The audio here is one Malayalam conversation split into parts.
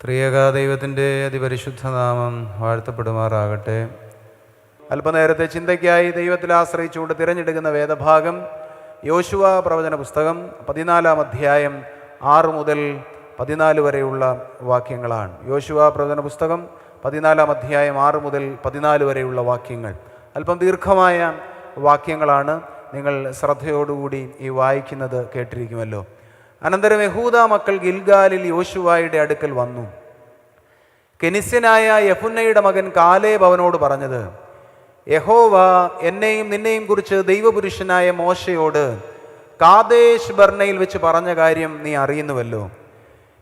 ത്രിയേക ദൈവത്തിൻ്റെ അതിപരിശുദ്ധ നാമം വാഴ്ത്തപ്പെടുമാറാകട്ടെ. അല്പനേരത്തെ ചിന്തയ്ക്കായി ദൈവത്തിൽ ആശ്രയിച്ചുകൊണ്ട് തിരഞ്ഞെടുക്കുന്ന വേദഭാഗം യോശുവ പ്രവചന പുസ്തകം 14-ാം അധ്യായം 6 മുതൽ 14 വരെയുള്ള വാക്യങ്ങളാണ്. യോശുവ പ്രവചന പുസ്തകം 14-ാം അധ്യായം 6 മുതൽ 14 വരെയുള്ള വാക്യങ്ങൾ അല്പം ദീർഘമായ വാക്യങ്ങളാണ്. നിങ്ങൾ ശ്രദ്ധയോടുകൂടി ഈ വായിക്കുന്നത് കേട്ടിരിക്കുമല്ലോ. അനന്തരം യഹൂദ മക്കൾ ഗിൽഗാലിൽ യോശുവയുടെ അടുക്കൽ വന്നു. കെനിസ്യനായ യെഫുന്നയുടെ മകൻ കാലേബ് അവനോട് പറഞ്ഞത്, യഹോവ എന്നെയും നിന്നെയും കുറിച്ച് ദൈവപുരുഷനായ മോശയോട് കാദേശ് ബർണയിൽ വെച്ച് പറഞ്ഞ കാര്യം നീ അറിയുന്നുവല്ലോ.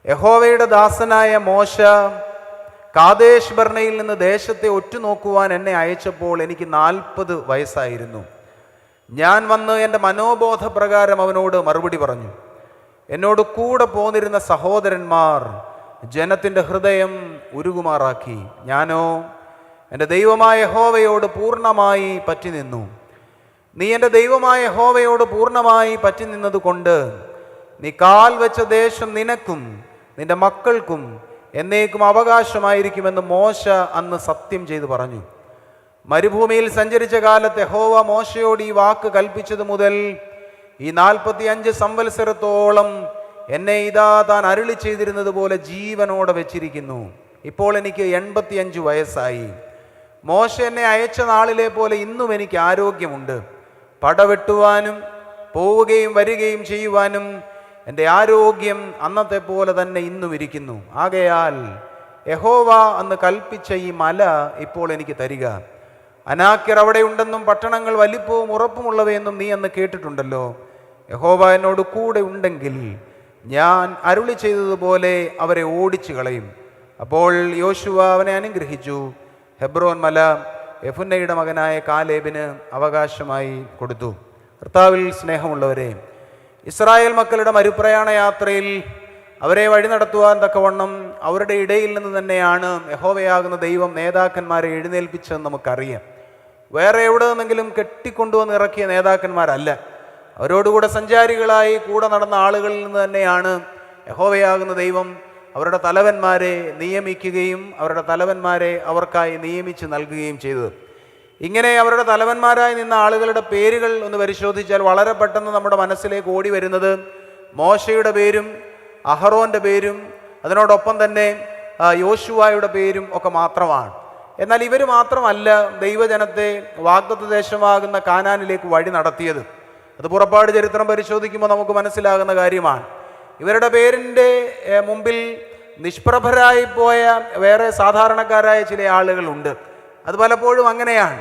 യഹോവയുടെ ദാസനായ മോശ കാദേശ് ബർണയിൽ നിന്ന് ദേശത്തെ ഒറ്റുനോക്കുവാൻ എന്നെ അയച്ചപ്പോൾ എനിക്ക് 40 വയസ്സായിരുന്നു. ഞാൻ വന്ന് എൻ്റെ മനോബോധപ്രകാരം അവനോട് മറുപടി പറഞ്ഞു. എന്നോട് കൂടെ പോന്നിരുന്ന സഹോദരന്മാർ ജനത്തിൻ്റെ ഹൃദയം ഉരുകുമാറാക്കി. ഞാനോ എൻ്റെ ദൈവമായ യഹോവയോട് പൂർണ്ണമായി പറ്റി നിന്നു. നീ എൻ്റെ ദൈവമായ യഹോവയോട് പൂർണ്ണമായി പറ്റി നിന്നതുകൊണ്ട് നീ കാൽ വെച്ച ദേശം നിനക്കും നിന്റെ മക്കൾക്കും എന്നേക്കും അവകാശമായിരിക്കുമെന്ന് മോശ അന്ന് സത്യം ചെയ്തു പറഞ്ഞു. മരുഭൂമിയിൽ സഞ്ചരിച്ച കാലത്ത് യഹോവ മോശയോട് ഈ വാക്ക് കൽപ്പിച്ചത് മുതൽ ഈ 45 സംവത്സരത്തോളം എന്നെ ഇതാ താൻ അരുളി ചെയ്തിരുന്നത് പോലെ ജീവനോടെ വെച്ചിരിക്കുന്നു. ഇപ്പോൾ എനിക്ക് 85 വയസ്സായി. മോശ എന്നെ അയച്ച നാളിലെ പോലെ ഇന്നും എനിക്ക് ആരോഗ്യമുണ്ട്. പടവെട്ടുവാനും പോവുകയും വരികയും ചെയ്യുവാനും എൻ്റെ ആരോഗ്യം അന്നത്തെ പോലെ തന്നെ ഇന്നും ഇരിക്കുന്നു. ആകയാൽ യഹോവ അന്ന് കൽപ്പിച്ച ഈ മല ഇപ്പോൾ എനിക്ക് തരിക. അനാക്യർ അവിടെ ഉണ്ടെന്നും പട്ടണങ്ങൾ വലിപ്പവും ഉറപ്പുമുള്ളവയെന്നും നീ അന്ന് കേട്ടിട്ടുണ്ടല്ലോ. യഹോവ എന്നോട് കൂടെ ഉണ്ടെങ്കിൽ ഞാൻ അരുളി ചെയ്തതുപോലെ അവരെ ഓടിച്ചു കളയും. അപ്പോൾ യോശുവ അവനെ അനുഗ്രഹിച്ചു. ഹെബ്രോൻ മല യെഫുന്നയുടെ മകനായ കാലേബിന് അവകാശമായി കൊടുത്തു. കർത്താവിൽ സ്നേഹമുള്ളവരെ, ഇസ്രായേൽ മക്കളുടെ മരുപ്രയാണ യാത്രയിൽ അവരെ വഴി നടത്തുവാൻ തക്കവണ്ണം അവരുടെ ഇടയിൽ നിന്ന് തന്നെയാണ് യഹോവയാകുന്ന ദൈവം നേതാക്കന്മാരെ എഴുന്നേൽപ്പിച്ചതെന്ന് നമുക്കറിയാം. വേറെ എവിടെ നിന്നെങ്കിലും കെട്ടിക്കൊണ്ടുവന്ന് ഇറക്കിയ നേതാക്കന്മാരല്ല. അവരോടുകൂടെ സഞ്ചാരികളായി കൂടെ നടന്ന ആളുകളിൽ നിന്ന് തന്നെയാണ് യഹോവയാകുന്ന ദൈവം അവരുടെ തലവന്മാരെ നിയമിക്കുകയും അവരുടെ തലവന്മാരെ അവർക്കായി നിയമിച്ച് നൽകുകയും ചെയ്തത്. ഇങ്ങനെ അവരുടെ തലവന്മാരായി നിന്ന ആളുകളുടെ പേരുകൾ ഒന്ന് പരിശോധിച്ചാൽ വളരെ പെട്ടെന്ന് നമ്മുടെ മനസ്സിലേക്ക് ഓടി വരുന്നത് മോശയുടെ പേരും അഹറോൻ്റെ പേരും അതിനോടൊപ്പം തന്നെ യോശുവയുടെ പേരും ഒക്കെ മാത്രമാണ്. എന്നാൽ ഇവർ മാത്രമല്ല ദൈവജനത്തെ വാഗ്ദത്ത ദേശമാകുന്ന കാനാനിലേക്ക് വഴി നടത്തിയത്. അത് പുറപ്പാട് ചരിത്രം പരിശോധിക്കുമ്പോൾ നമുക്ക് മനസ്സിലാകുന്ന കാര്യമാണ്. ഇവരുടെ പേരിൻ്റെ മുമ്പിൽ നിഷ്പ്രഭരായി പോയ വേറെ സാധാരണക്കാരായ ചില ആളുകളുണ്ട്. അത് പലപ്പോഴും അങ്ങനെയാണ്.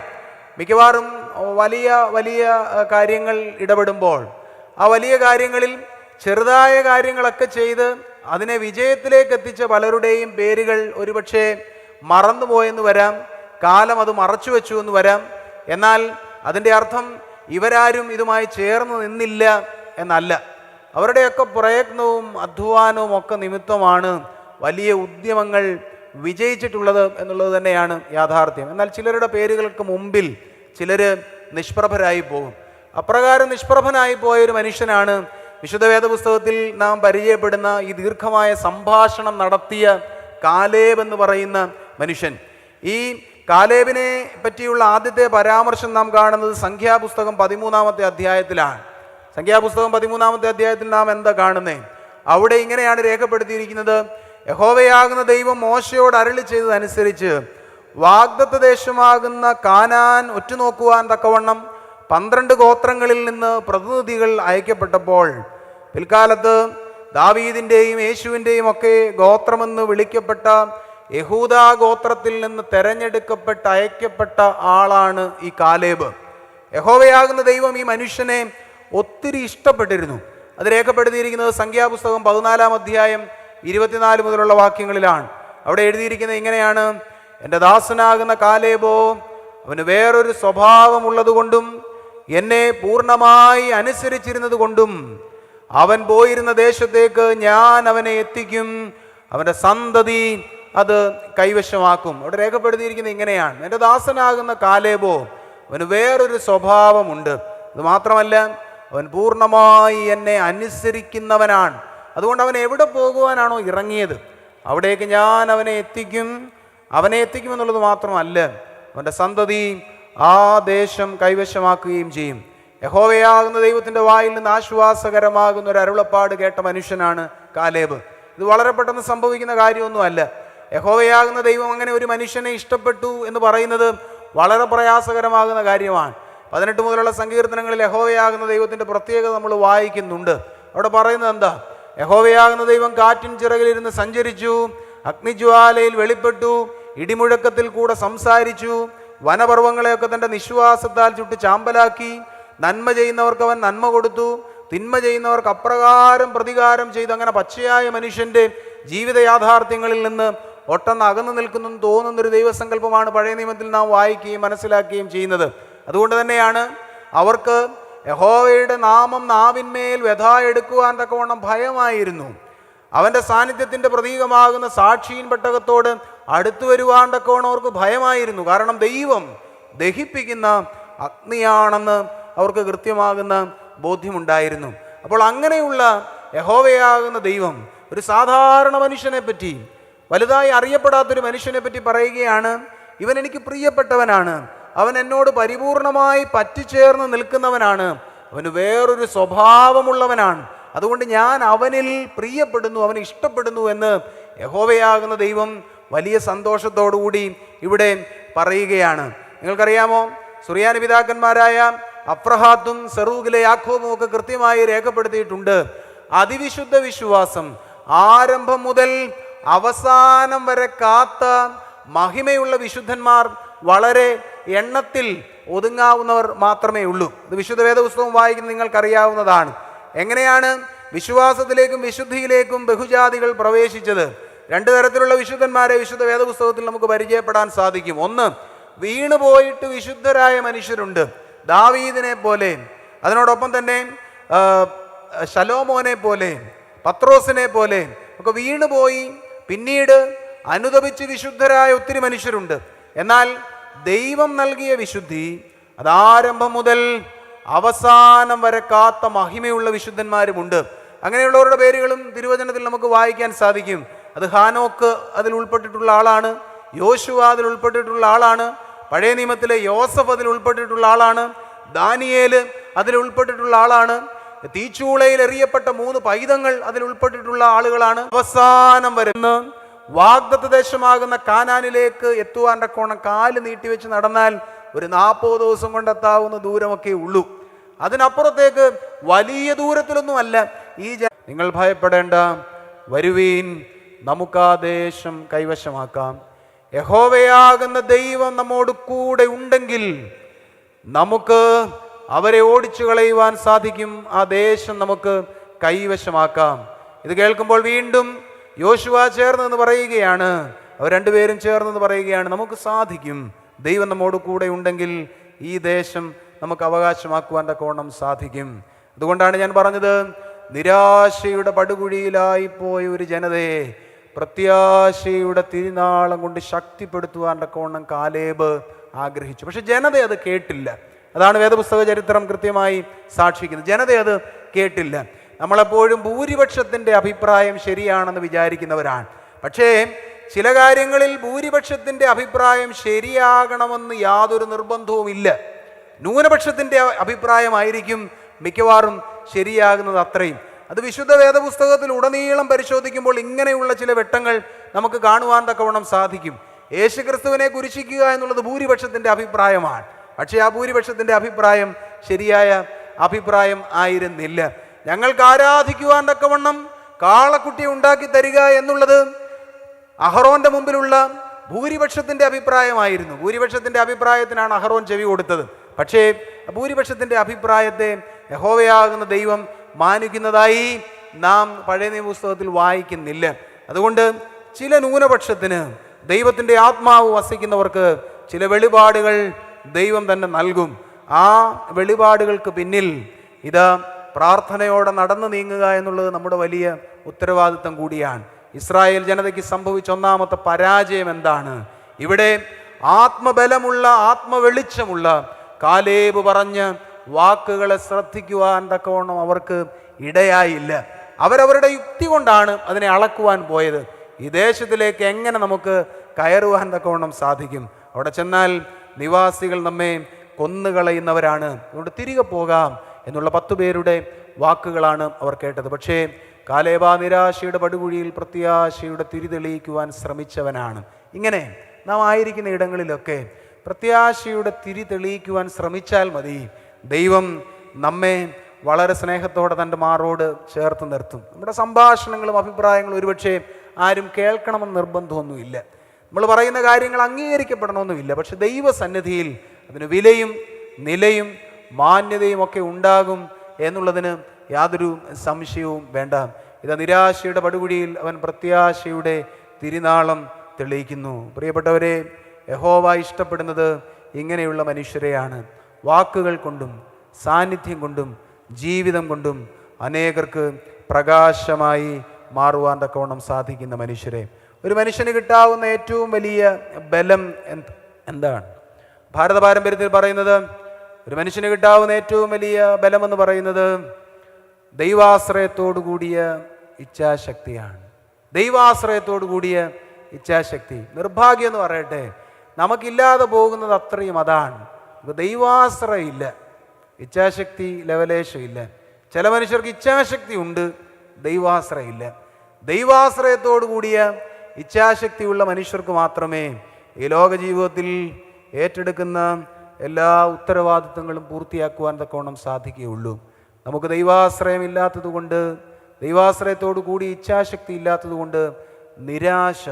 മിക്കവാറും വലിയ വലിയ കാര്യങ്ങൾ ഇടപെടുമ്പോൾ ആ വലിയ കാര്യങ്ങളിൽ ചെറുതായ കാര്യങ്ങളൊക്കെ ചെയ്ത് അതിനെ വിജയത്തിലേക്ക് എത്തിച്ച പലരുടെയും പേരുകൾ ഒരുപക്ഷെ മറന്നുപോയെന്ന് വരാം, കാലം അത് മറച്ചു വെച്ചു എന്ന് വരാം. എന്നാൽ അതിൻ്റെ അർത്ഥം ഇവരാരും ഇതുമായി ചേർന്ന് നിന്നില്ല എന്നല്ല. അവരുടെയൊക്കെ പ്രയത്നവും അധ്വാനവും ഒക്കെ നിമിത്തമാണ് വലിയ ഉദ്യമങ്ങൾ വിജയിച്ചിട്ടുള്ളത് എന്നുള്ളത് തന്നെയാണ് യാഥാർത്ഥ്യം. എന്നാൽ ചിലരുടെ പേരുകൾക്ക് മുമ്പിൽ ചിലർ നിഷ്പ്രഭരായി പോകും. അപ്രകാരം നിഷ്പ്രഭനായി പോയ ഒരു മനുഷ്യനാണ് വിശുദ്ധ വേദപുസ്തകത്തിൽ നാം പരിചയപ്പെടുന്ന ഈ ദീർഘമായ സംഭാഷണം നടത്തിയ കാലേബ് എന്ന് പറയുന്ന മനുഷ്യൻ. ഈ കാലേബിനെ പറ്റിയുള്ള ആദ്യത്തെ പരാമർശം നാം കാണുന്നത് സംഖ്യാപുസ്തകം 13-ാമത്തെ അധ്യായത്തിലാണ്. സംഖ്യാപുസ്തകം 13-ാമത്തെ അധ്യായത്തിൽ നാം എന്താ കാണുന്നത്? അവിടെ ഇങ്ങനെയാണ് രേഖപ്പെടുത്തിയിരിക്കുന്നത്: യഹോവയാകുന്ന ദൈവം മോശയോട് അരുളി ചെയ്തതനുസരിച്ച് വാഗ്ദത്ത ദേശമാകുന്ന കാനാൻ ഒറ്റുനോക്കുവാൻ തക്കവണ്ണം 12 ഗോത്രങ്ങളിൽ നിന്ന് പ്രതിനിധികൾ അയക്കപ്പെട്ടപ്പോൾ പിൽക്കാലത്ത് ദാവീദിൻ്റെയും യേശുവിൻ്റെയും ഒക്കെ ഗോത്രമെന്ന് വിളിക്കപ്പെട്ട യഹൂദാ ഗോത്രത്തിൽ നിന്ന് തെരഞ്ഞെടുക്കപ്പെട്ട അയക്കപ്പെട്ട ആളാണ് ഈ കാലേബ്. യഹോവയാകുന്ന ദൈവം ഈ മനുഷ്യനെ ഒത്തിരി ഇഷ്ടപ്പെട്ടിരുന്നു. അത് രേഖപ്പെടുത്തിയിരിക്കുന്നത് സംഖ്യാപുസ്തകം 14-ാം അധ്യായം 24 മുതലുള്ള വാക്യങ്ങളിലാണ്. അവിടെ എഴുതിയിരിക്കുന്നത് ഇങ്ങനെയാണ്: എൻ്റെ ദാസനാകുന്ന കാലേബോ അവന് വേറൊരു സ്വഭാവമുള്ളത് കൊണ്ടും എന്നെ പൂർണ്ണമായി അനുസരിച്ചിരുന്നത് കൊണ്ടും അവൻ പോയിരുന്ന ദേശത്തേക്ക് ഞാൻ അവനെ എത്തിക്കും, അവൻ്റെ സന്തതി അത് കൈവശമാക്കും. അവിടെ രേഖപ്പെടുത്തിയിരിക്കുന്നത് ഇങ്ങനെയാണ്: എൻ്റെ ദാസനാകുന്ന കാലേബോ അവന് വേറൊരു സ്വഭാവമുണ്ട്. അത് മാത്രമല്ല, അവൻ പൂർണ്ണമായി എന്നെ അനുസരിക്കുന്നവനാണ്. അതുകൊണ്ട് അവൻ എവിടെ പോകുവാനാണോ ഇറങ്ങിയത് അവിടേക്ക് ഞാൻ അവനെ എത്തിക്കുമെന്നുള്ളത് മാത്രമല്ല, അവൻ്റെ സന്തതി ആ ദേശം കൈവശമാക്കുകയും ചെയ്യും. യഹോവയാകുന്ന ദൈവത്തിൻ്റെ വായിൽ നിന്ന് ആശ്വാസകരമാകുന്ന ഒരു അരുളപ്പാട് കേട്ട മനുഷ്യനാണ് കാലേബ്. ഇത് വളരെ പെട്ടെന്ന് സംഭവിക്കുന്ന കാര്യമൊന്നുമല്ല. യഹോവയാകുന്ന ദൈവം അങ്ങനെ ഒരു മനുഷ്യനെ ഇഷ്ടപ്പെട്ടു എന്ന് പറയുന്നത് വളരെ പ്രയാസകരമാകുന്ന കാര്യമാണ്. 18 മുതലുള്ള സങ്കീർത്തനങ്ങളിൽ യഹോവയാകുന്ന ദൈവത്തിൻ്റെ പ്രത്യേകത നമ്മൾ വായിക്കുന്നുണ്ട്. അവിടെ പറയുന്നത് എന്താ? യഹോവയാകുന്ന ദൈവം കാറ്റിൻ ചിറകിലിരുന്ന് സഞ്ചരിച്ചു, അഗ്നിജ്വാലയിൽ വെളിപ്പെട്ടു, ഇടിമുഴക്കത്തിൽ കൂടെ സംസാരിച്ചു, വനപർവ്വങ്ങളെയൊക്കെ തൻ്റെ നിശ്വാസത്താൽ ചുട്ട് ചാമ്പലാക്കി. നന്മ ചെയ്യുന്നവർക്ക് അവൻ നന്മ കൊടുത്തു, തിന്മ ചെയ്യുന്നവർക്ക് അപ്രകാരം പ്രതികാരം ചെയ്തു. അങ്ങനെ പച്ചയായ മനുഷ്യൻ്റെ ജീവിത യാഥാർത്ഥ്യങ്ങളിൽ നിന്ന് ഒട്ടെന്ന് അകന്നു നിൽക്കുന്നു തോന്നുന്നൊരു ദൈവസങ്കല്പമാണ് പഴയ നിയമത്തിൽ നാം വായിക്കുകയും മനസ്സിലാക്കുകയും ചെയ്യുന്നത്. അതുകൊണ്ട് തന്നെയാണ് അവർക്ക് യഹോവയുടെ നാമം നാവിന്മേൽ വ്യഥ എടുക്കുവാൻ തക്കവണ്ണം ഭയമായിരുന്നു. അവൻ്റെ സാന്നിധ്യത്തിൻ്റെ പ്രതീകമാകുന്ന സാക്ഷിയിൻ പെട്ടകത്തോട് അടുത്തു വരുവാൻ തക്കവണ്ണം അവർക്ക് ഭയമായിരുന്നു. കാരണം ദൈവം ദഹിപ്പിക്കുന്ന അഗ്നിയാണെന്ന് അവർക്ക് കൃത്യമാകുന്ന ബോധ്യമുണ്ടായിരുന്നു. അപ്പോൾ അങ്ങനെയുള്ള യഹോവയാകുന്ന ദൈവം ഒരു സാധാരണ മനുഷ്യനെ പറ്റി, വലുതായി അറിയപ്പെടാത്തൊരു മനുഷ്യനെ പറ്റി പറയുകയാണ്, ഇവൻ എനിക്ക് പ്രിയപ്പെട്ടവനാണ്, അവൻ എന്നോട് പരിപൂർണമായി പറ്റിച്ചേർന്ന് നിൽക്കുന്നവനാണ്, അവന് വേറൊരു സ്വഭാവമുള്ളവനാണ്, അതുകൊണ്ട് ഞാൻ അവനിൽ പ്രിയപ്പെടുന്നു, അവനെ ഇഷ്ടപ്പെടുന്നു എന്ന് യഹോവയാകുന്ന ദൈവം വലിയ സന്തോഷത്തോടുകൂടി ഇവിടെ പറയുകയാണ്. നിങ്ങൾക്കറിയാമോ, സുറിയാനി പിതാക്കന്മാരായ അബ്രഹാത്തും സെറൂഗിലെ യാക്കോബും ഒക്കെ കൃത്യമായി രേഖപ്പെടുത്തിയിട്ടുണ്ട്. അതിവിശുദ്ധ വിശ്വാസം ആരംഭം മുതൽ അവസാനം വരെ കാത്ത മഹിമയുള്ള വിശുദ്ധന്മാർ വളരെ എണ്ണത്തിൽ ഒതുങ്ങാവുന്നവർ മാത്രമേ ഉള്ളൂ. ഇത് വിശുദ്ധ വേദപുസ്തകം വായിക്കുന്ന നിങ്ങൾക്കറിയാവുന്നതാണ്. എങ്ങനെയാണ് വിശ്വാസത്തിലേക്കും വിശുദ്ധിയിലേക്കും ബഹുജാതികൾ പ്രവേശിച്ചത്? 2 തരത്തിലുള്ള വിശുദ്ധന്മാരെ വിശുദ്ധ വേദപുസ്തകത്തിൽ നമുക്ക് പരിചയപ്പെടാൻ സാധിക്കും. ഒന്ന്, വീണുപോയിട്ട് വിശുദ്ധരായ മനുഷ്യരുണ്ട്, ദാവീദിനെ പോലെ, അതിനോടൊപ്പം തന്നെ ശലോമോനെ പോലെ, പത്രോസിനെ പോലെ ഒക്കെ വീണുപോയി പിന്നീട് അനുതപിച്ച് വിശുദ്ധരായ ഒത്തിരി മനുഷ്യരുണ്ട്. എന്നാൽ ദൈവം നൽകിയ വിശുദ്ധി അതാരംഭം മുതൽ അവസാനം വരെ കാത്ത മഹിമയുള്ള വിശുദ്ധന്മാരുമുണ്ട്. അങ്ങനെയുള്ളവരുടെ പേരുകളും തിരുവചനത്തിൽ നമുക്ക് വായിക്കാൻ സാധിക്കും. അത് ഹാനോക്ക് അതിൽ ഉൾപ്പെട്ടിട്ടുള്ള ആളാണ്, യോശുവ അതിൽ ഉൾപ്പെട്ടിട്ടുള്ള ആളാണ്, പഴയ നിയമത്തിലെ യോസഫ് അതിൽ ഉൾപ്പെട്ടിട്ടുള്ള ആളാണ്, ദാനിയേൽ അതിൽ ഉൾപ്പെട്ടിട്ടുള്ള ആളാണ്, തീച്ചൂളയിൽ എറിയപ്പെട്ട 3 പൈതങ്ങൾ അതിൽ ഉൾപ്പെട്ടിട്ടുള്ള ആളുകളാണ്. അവസാനം വരുന്ന വാഗ്ദത്ത ദേശമാകുന്ന കാനാനിലേക്ക് എത്തുവാൻ തക്കോണം കാല് നീട്ടിവെച്ച് നടന്നാൽ ഒരു 40 ദിവസം കൊണ്ടെത്താവുന്ന ദൂരമൊക്കെ ഉള്ളൂ. അതിനപ്പുറത്തേക്ക് വലിയ ദൂരത്തിലൊന്നുമല്ല ഈ നിങ്ങൾ ഭയപ്പെടേണ്ട, വരുവീൻ, നമുക്ക് ആ ദേശം കൈവശമാക്കാം. യഹോവയാകുന്ന ദൈവം നമ്മോട് കൂടെ ഉണ്ടെങ്കിൽ നമുക്ക് അവരെ ഓടിച്ചു കളയുവാൻ സാധിക്കും, ആ ദേശം നമുക്ക് കൈവശമാക്കാം. ഇത് കേൾക്കുമ്പോൾ വീണ്ടും യോശുവ ചേർന്നെന്ന് പറയുകയാണ്, അവർ 2 പേരും ചേർന്നെന്ന് പറയുകയാണ്, നമുക്ക് സാധിക്കും, ദൈവം നമ്മോട് കൂടെ ഉണ്ടെങ്കിൽ ഈ ദേശം നമുക്ക് അവകാശമാക്കുവാൻ തക്കവണ്ണം സാധിക്കും. അതുകൊണ്ടാണ് ഞാൻ പറഞ്ഞത്, നിരാശയുടെ പടുകുഴിയിലായിപ്പോയ ഒരു ജനതയെ പ്രത്യാശയുടെ തിരുനാളം കൊണ്ട് ശക്തിപ്പെടുത്തുവാൻ തക്കവണ്ണം കാലേബ് ആഗ്രഹിച്ചു. പക്ഷെ ജനത അത് കേട്ടില്ല. അതാണ് വേദപുസ്തക ചരിത്രം കൃത്യമായി സാക്ഷിക്കുന്നത്. ജനത അത് കേട്ടില്ല. നമ്മളെപ്പോഴും ഭൂരിപക്ഷത്തിൻ്റെ അഭിപ്രായം ശരിയാണെന്ന് വിചാരിക്കുന്നവരാണ്. പക്ഷേ ചില കാര്യങ്ങളിൽ ഭൂരിപക്ഷത്തിൻ്റെ അഭിപ്രായം ശരിയാകണമെന്ന് യാതൊരു നിർബന്ധവുമില്ല. ന്യൂനപക്ഷത്തിൻ്റെ അഭിപ്രായമായിരിക്കും മിക്കവാറും ശരിയാകുന്നത് അത്രയും. അത് വിശുദ്ധ വേദപുസ്തകത്തിൽ ഉടനീളം പരിശോധിക്കുമ്പോൾ ഇങ്ങനെയുള്ള ചില വെട്ടങ്ങൾ നമുക്ക് കാണുവാൻ തക്കവണ്ണം സാധിക്കും. യേശുക്രിസ്തുവിനെ കുരിശിക്കുക എന്നുള്ളത് ഭൂരിപക്ഷത്തിൻ്റെ അഭിപ്രായമാണ്. പക്ഷേ ആ ഭൂരിപക്ഷത്തിൻ്റെ അഭിപ്രായം ശരിയായ അഭിപ്രായം ആയിരുന്നില്ല. ഞങ്ങൾക്ക് ആരാധിക്കുവാൻ തക്കവണ്ണം കാളക്കുട്ടിയെ ഉണ്ടാക്കി തരിക എന്നുള്ളത് അഹറോന്റെ മുമ്പിലുള്ള ഭൂരിപക്ഷത്തിൻ്റെ അഭിപ്രായമായിരുന്നു. ഭൂരിപക്ഷത്തിൻ്റെ അഭിപ്രായത്തിനാണ് അഹറോൻ ചെവി കൊടുത്തത്. പക്ഷേ ഭൂരിപക്ഷത്തിൻ്റെ അഭിപ്രായത്തെ യഹോവയാകുന്ന ദൈവം മാനിക്കുന്നതായി നാം പഴയ നിയമ പുസ്തകത്തിൽ വായിക്കുന്നില്ല. അതുകൊണ്ട് ചില ന്യൂനപക്ഷത്തിന് ദൈവത്തിൻ്റെ ആത്മാവ് വസിക്കുന്നവർക്ക് ചില വെളിപാടുകൾ ദൈവം തന്നെ നൽകും. ആ വെളിപാടുകൾക്ക് പിന്നിൽ ഇത് പ്രാർത്ഥനയോടെ നടന്നു നീങ്ങുക എന്നുള്ളത് നമ്മുടെ വലിയ ഉത്തരവാദിത്തം കൂടിയാണ്. ഇസ്രായേൽ ജനതയ്ക്ക് സംഭവിച്ച ഒന്നാമത്തെ പരാജയം എന്താണ്? ഇവിടെ ആത്മബലമുള്ള ആത്മവെളിച്ചമുള്ള കാലേബ് പറഞ്ഞ വാക്കുകളെ ശ്രദ്ധിക്കുവാൻ തക്കവണ്ണം അവർക്ക് ഇടയായില്ല. അവരവരുടെ യുക്തി കൊണ്ടാണ് അതിനെ അളക്കുവാൻ പോയത്. ഈ ദേശത്തിലേക്ക് എങ്ങനെ നമുക്ക് കയറുവാൻ തക്കവണ്ണം സാധിക്കും? അവിടെ ചെന്നാൽ നിവാസികൾ നമ്മെ കൊന്നുകളയുന്നവരാണ്, അതുകൊണ്ട് തിരികെ പോകാം എന്നുള്ള 10 പേരുടെ വാക്കുകളാണ് അവർ കേട്ടത്. പക്ഷേ കാലേബ നിരാശയുടെ പടുകുഴിയിൽ പ്രത്യാശയുടെ തിരി തെളിയിക്കുവാൻ ശ്രമിച്ചവനാണ്. ഇങ്ങനെ നാം ആയിരിക്കുന്ന ഇടങ്ങളിലൊക്കെ പ്രത്യാശയുടെ തിരി തെളിയിക്കുവാൻ ശ്രമിച്ചാൽ മതി. ദൈവം നമ്മെ വളരെ സ്നേഹത്തോടെ തൻ്റെ മാറോട് ചേർത്ത് നിർത്തും. നമ്മുടെ സംഭാഷണങ്ങളും അഭിപ്രായങ്ങളും ഒരുപക്ഷെ ആരും കേൾക്കണമെന്ന് നിർബന്ധമൊന്നുമില്ല, നമ്മൾ പറയുന്ന കാര്യങ്ങൾ അംഗീകരിക്കപ്പെടണമെന്നുമില്ല. പക്ഷെ ദൈവസന്നിധിയിൽ അതിന് വിലയും നിലയും മാന്യതയും ഒക്കെ ഉണ്ടാകും എന്നുള്ളതിന് യാതൊരു സംശയവും വേണ്ട. ഇത് നിരാശയുടെ പടുകുഴിയിൽ അവൻ പ്രത്യാശയുടെ തിരുനാളം തെളിയിക്കുന്നു. പ്രിയപ്പെട്ടവരെ, യഹോവ ഇഷ്ടപ്പെടുന്നത് ഇങ്ങനെയുള്ള മനുഷ്യരെയാണ്. വാക്കുകൾ കൊണ്ടും സാന്നിധ്യം കൊണ്ടും ജീവിതം കൊണ്ടും അനേകർക്ക് പ്രകാശമായി മാറുവാൻ തക്കവണ്ണം സാധിക്കുന്ന മനുഷ്യരെ. ഒരു മനുഷ്യന് കിട്ടാവുന്ന ഏറ്റവും വലിയ ബലം എന്താണ്? ഭാരത പാരമ്പര്യത്തിൽ പറയുന്നത് ഒരു മനുഷ്യന് കിട്ടാവുന്ന ഏറ്റവും വലിയ ബലമെന്ന് പറയുന്നത് ദൈവാശ്രയത്തോടു കൂടിയ ഇച്ഛാശക്തിയാണ്. ദൈവാശ്രയത്തോടു കൂടിയ ഇച്ഛാശക്തി. നിർഭാഗ്യം എന്ന് പറയട്ടെ, നമുക്കില്ലാതെ പോകുന്നത് അത്രയും അതാണ്. ദൈവാശ്രയം ഇല്ല, ഇച്ഛാശക്തി ലവലേശമില്ല. ചില മനുഷ്യർക്ക് ഇച്ഛാശക്തി ഉണ്ട്, ദൈവാശ്രയം ഇല്ല. ദൈവാശ്രയത്തോടു കൂടിയ ഇച്ഛാശക്തിയുള്ള മനുഷ്യർക്ക് മാത്രമേ ഈ ലോക ജീവിതത്തിൽ ഏറ്റെടുക്കുന്ന എല്ലാ ഉത്തരവാദിത്വങ്ങളും പൂർത്തിയാക്കുവാൻ തക്കവണ്ണം സാധിക്കുകയുള്ളൂ. നമുക്ക് ദൈവാശ്രയം ഇല്ലാത്തത് കൊണ്ട്, ദൈവാശ്രയത്തോടു കൂടി ഇച്ഛാശക്തി ഇല്ലാത്തത് കൊണ്ട് നിരാശ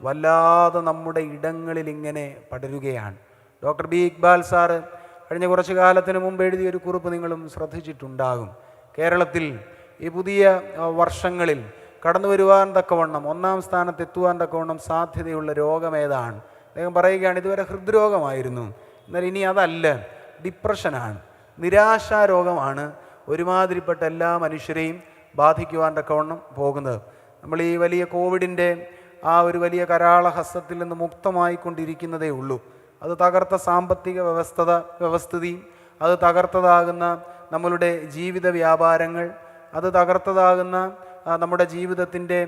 വല്ലാതെ നമ്മുടെ ഇടങ്ങളിൽ ഇങ്ങനെ പടരുകയാണ്. ഡോക്ടർ ബി ഇക്ബാൽ സാറ് കഴിഞ്ഞ കുറച്ചു കാലത്തിന് മുമ്പ് എഴുതിയൊരു കുറിപ്പ് നിങ്ങളും ശ്രദ്ധിച്ചിട്ടുണ്ടാകും. കേരളത്തിൽ ഈ പുതിയ വർഷങ്ങളിൽ കടന്നു വരുവാൻ തക്കവണ്ണം 1-ാം സ്ഥാനത്ത് എത്തുവാൻ തക്കവണ്ണം സാധ്യതയുള്ള രോഗമേതാണ്? അദ്ദേഹം പറയുകയാണ്, ഇതുവരെ ഹൃദ്രോഗമായിരുന്നു, എന്നാൽ ഇനി അതല്ല, ഡിപ്രഷനാണ്, നിരാശാരോഗമാണ് ഒരുമാതിരിപ്പെട്ട എല്ലാ മനുഷ്യരെയും ബാധിക്കുവാൻ തക്കവണ്ണം പോകുന്നത്. നമ്മൾ ഈ വലിയ കോവിഡിൻ്റെ ആ ഒരു വലിയ കരാളഹസ്തത്തിൽ നിന്ന് മുക്തമായിക്കൊണ്ടിരിക്കുന്നതേ ഉള്ളൂ. അത് തകർത്ത സാമ്പത്തിക വ്യവസ്ഥിതി, അത് തകർത്തതാകുന്ന നമ്മളുടെ ജീവിത വ്യാപാരങ്ങൾ, അത് തകർത്തതാകുന്ന നമ്മുടെ ജീവിതത്തിൻ്റെ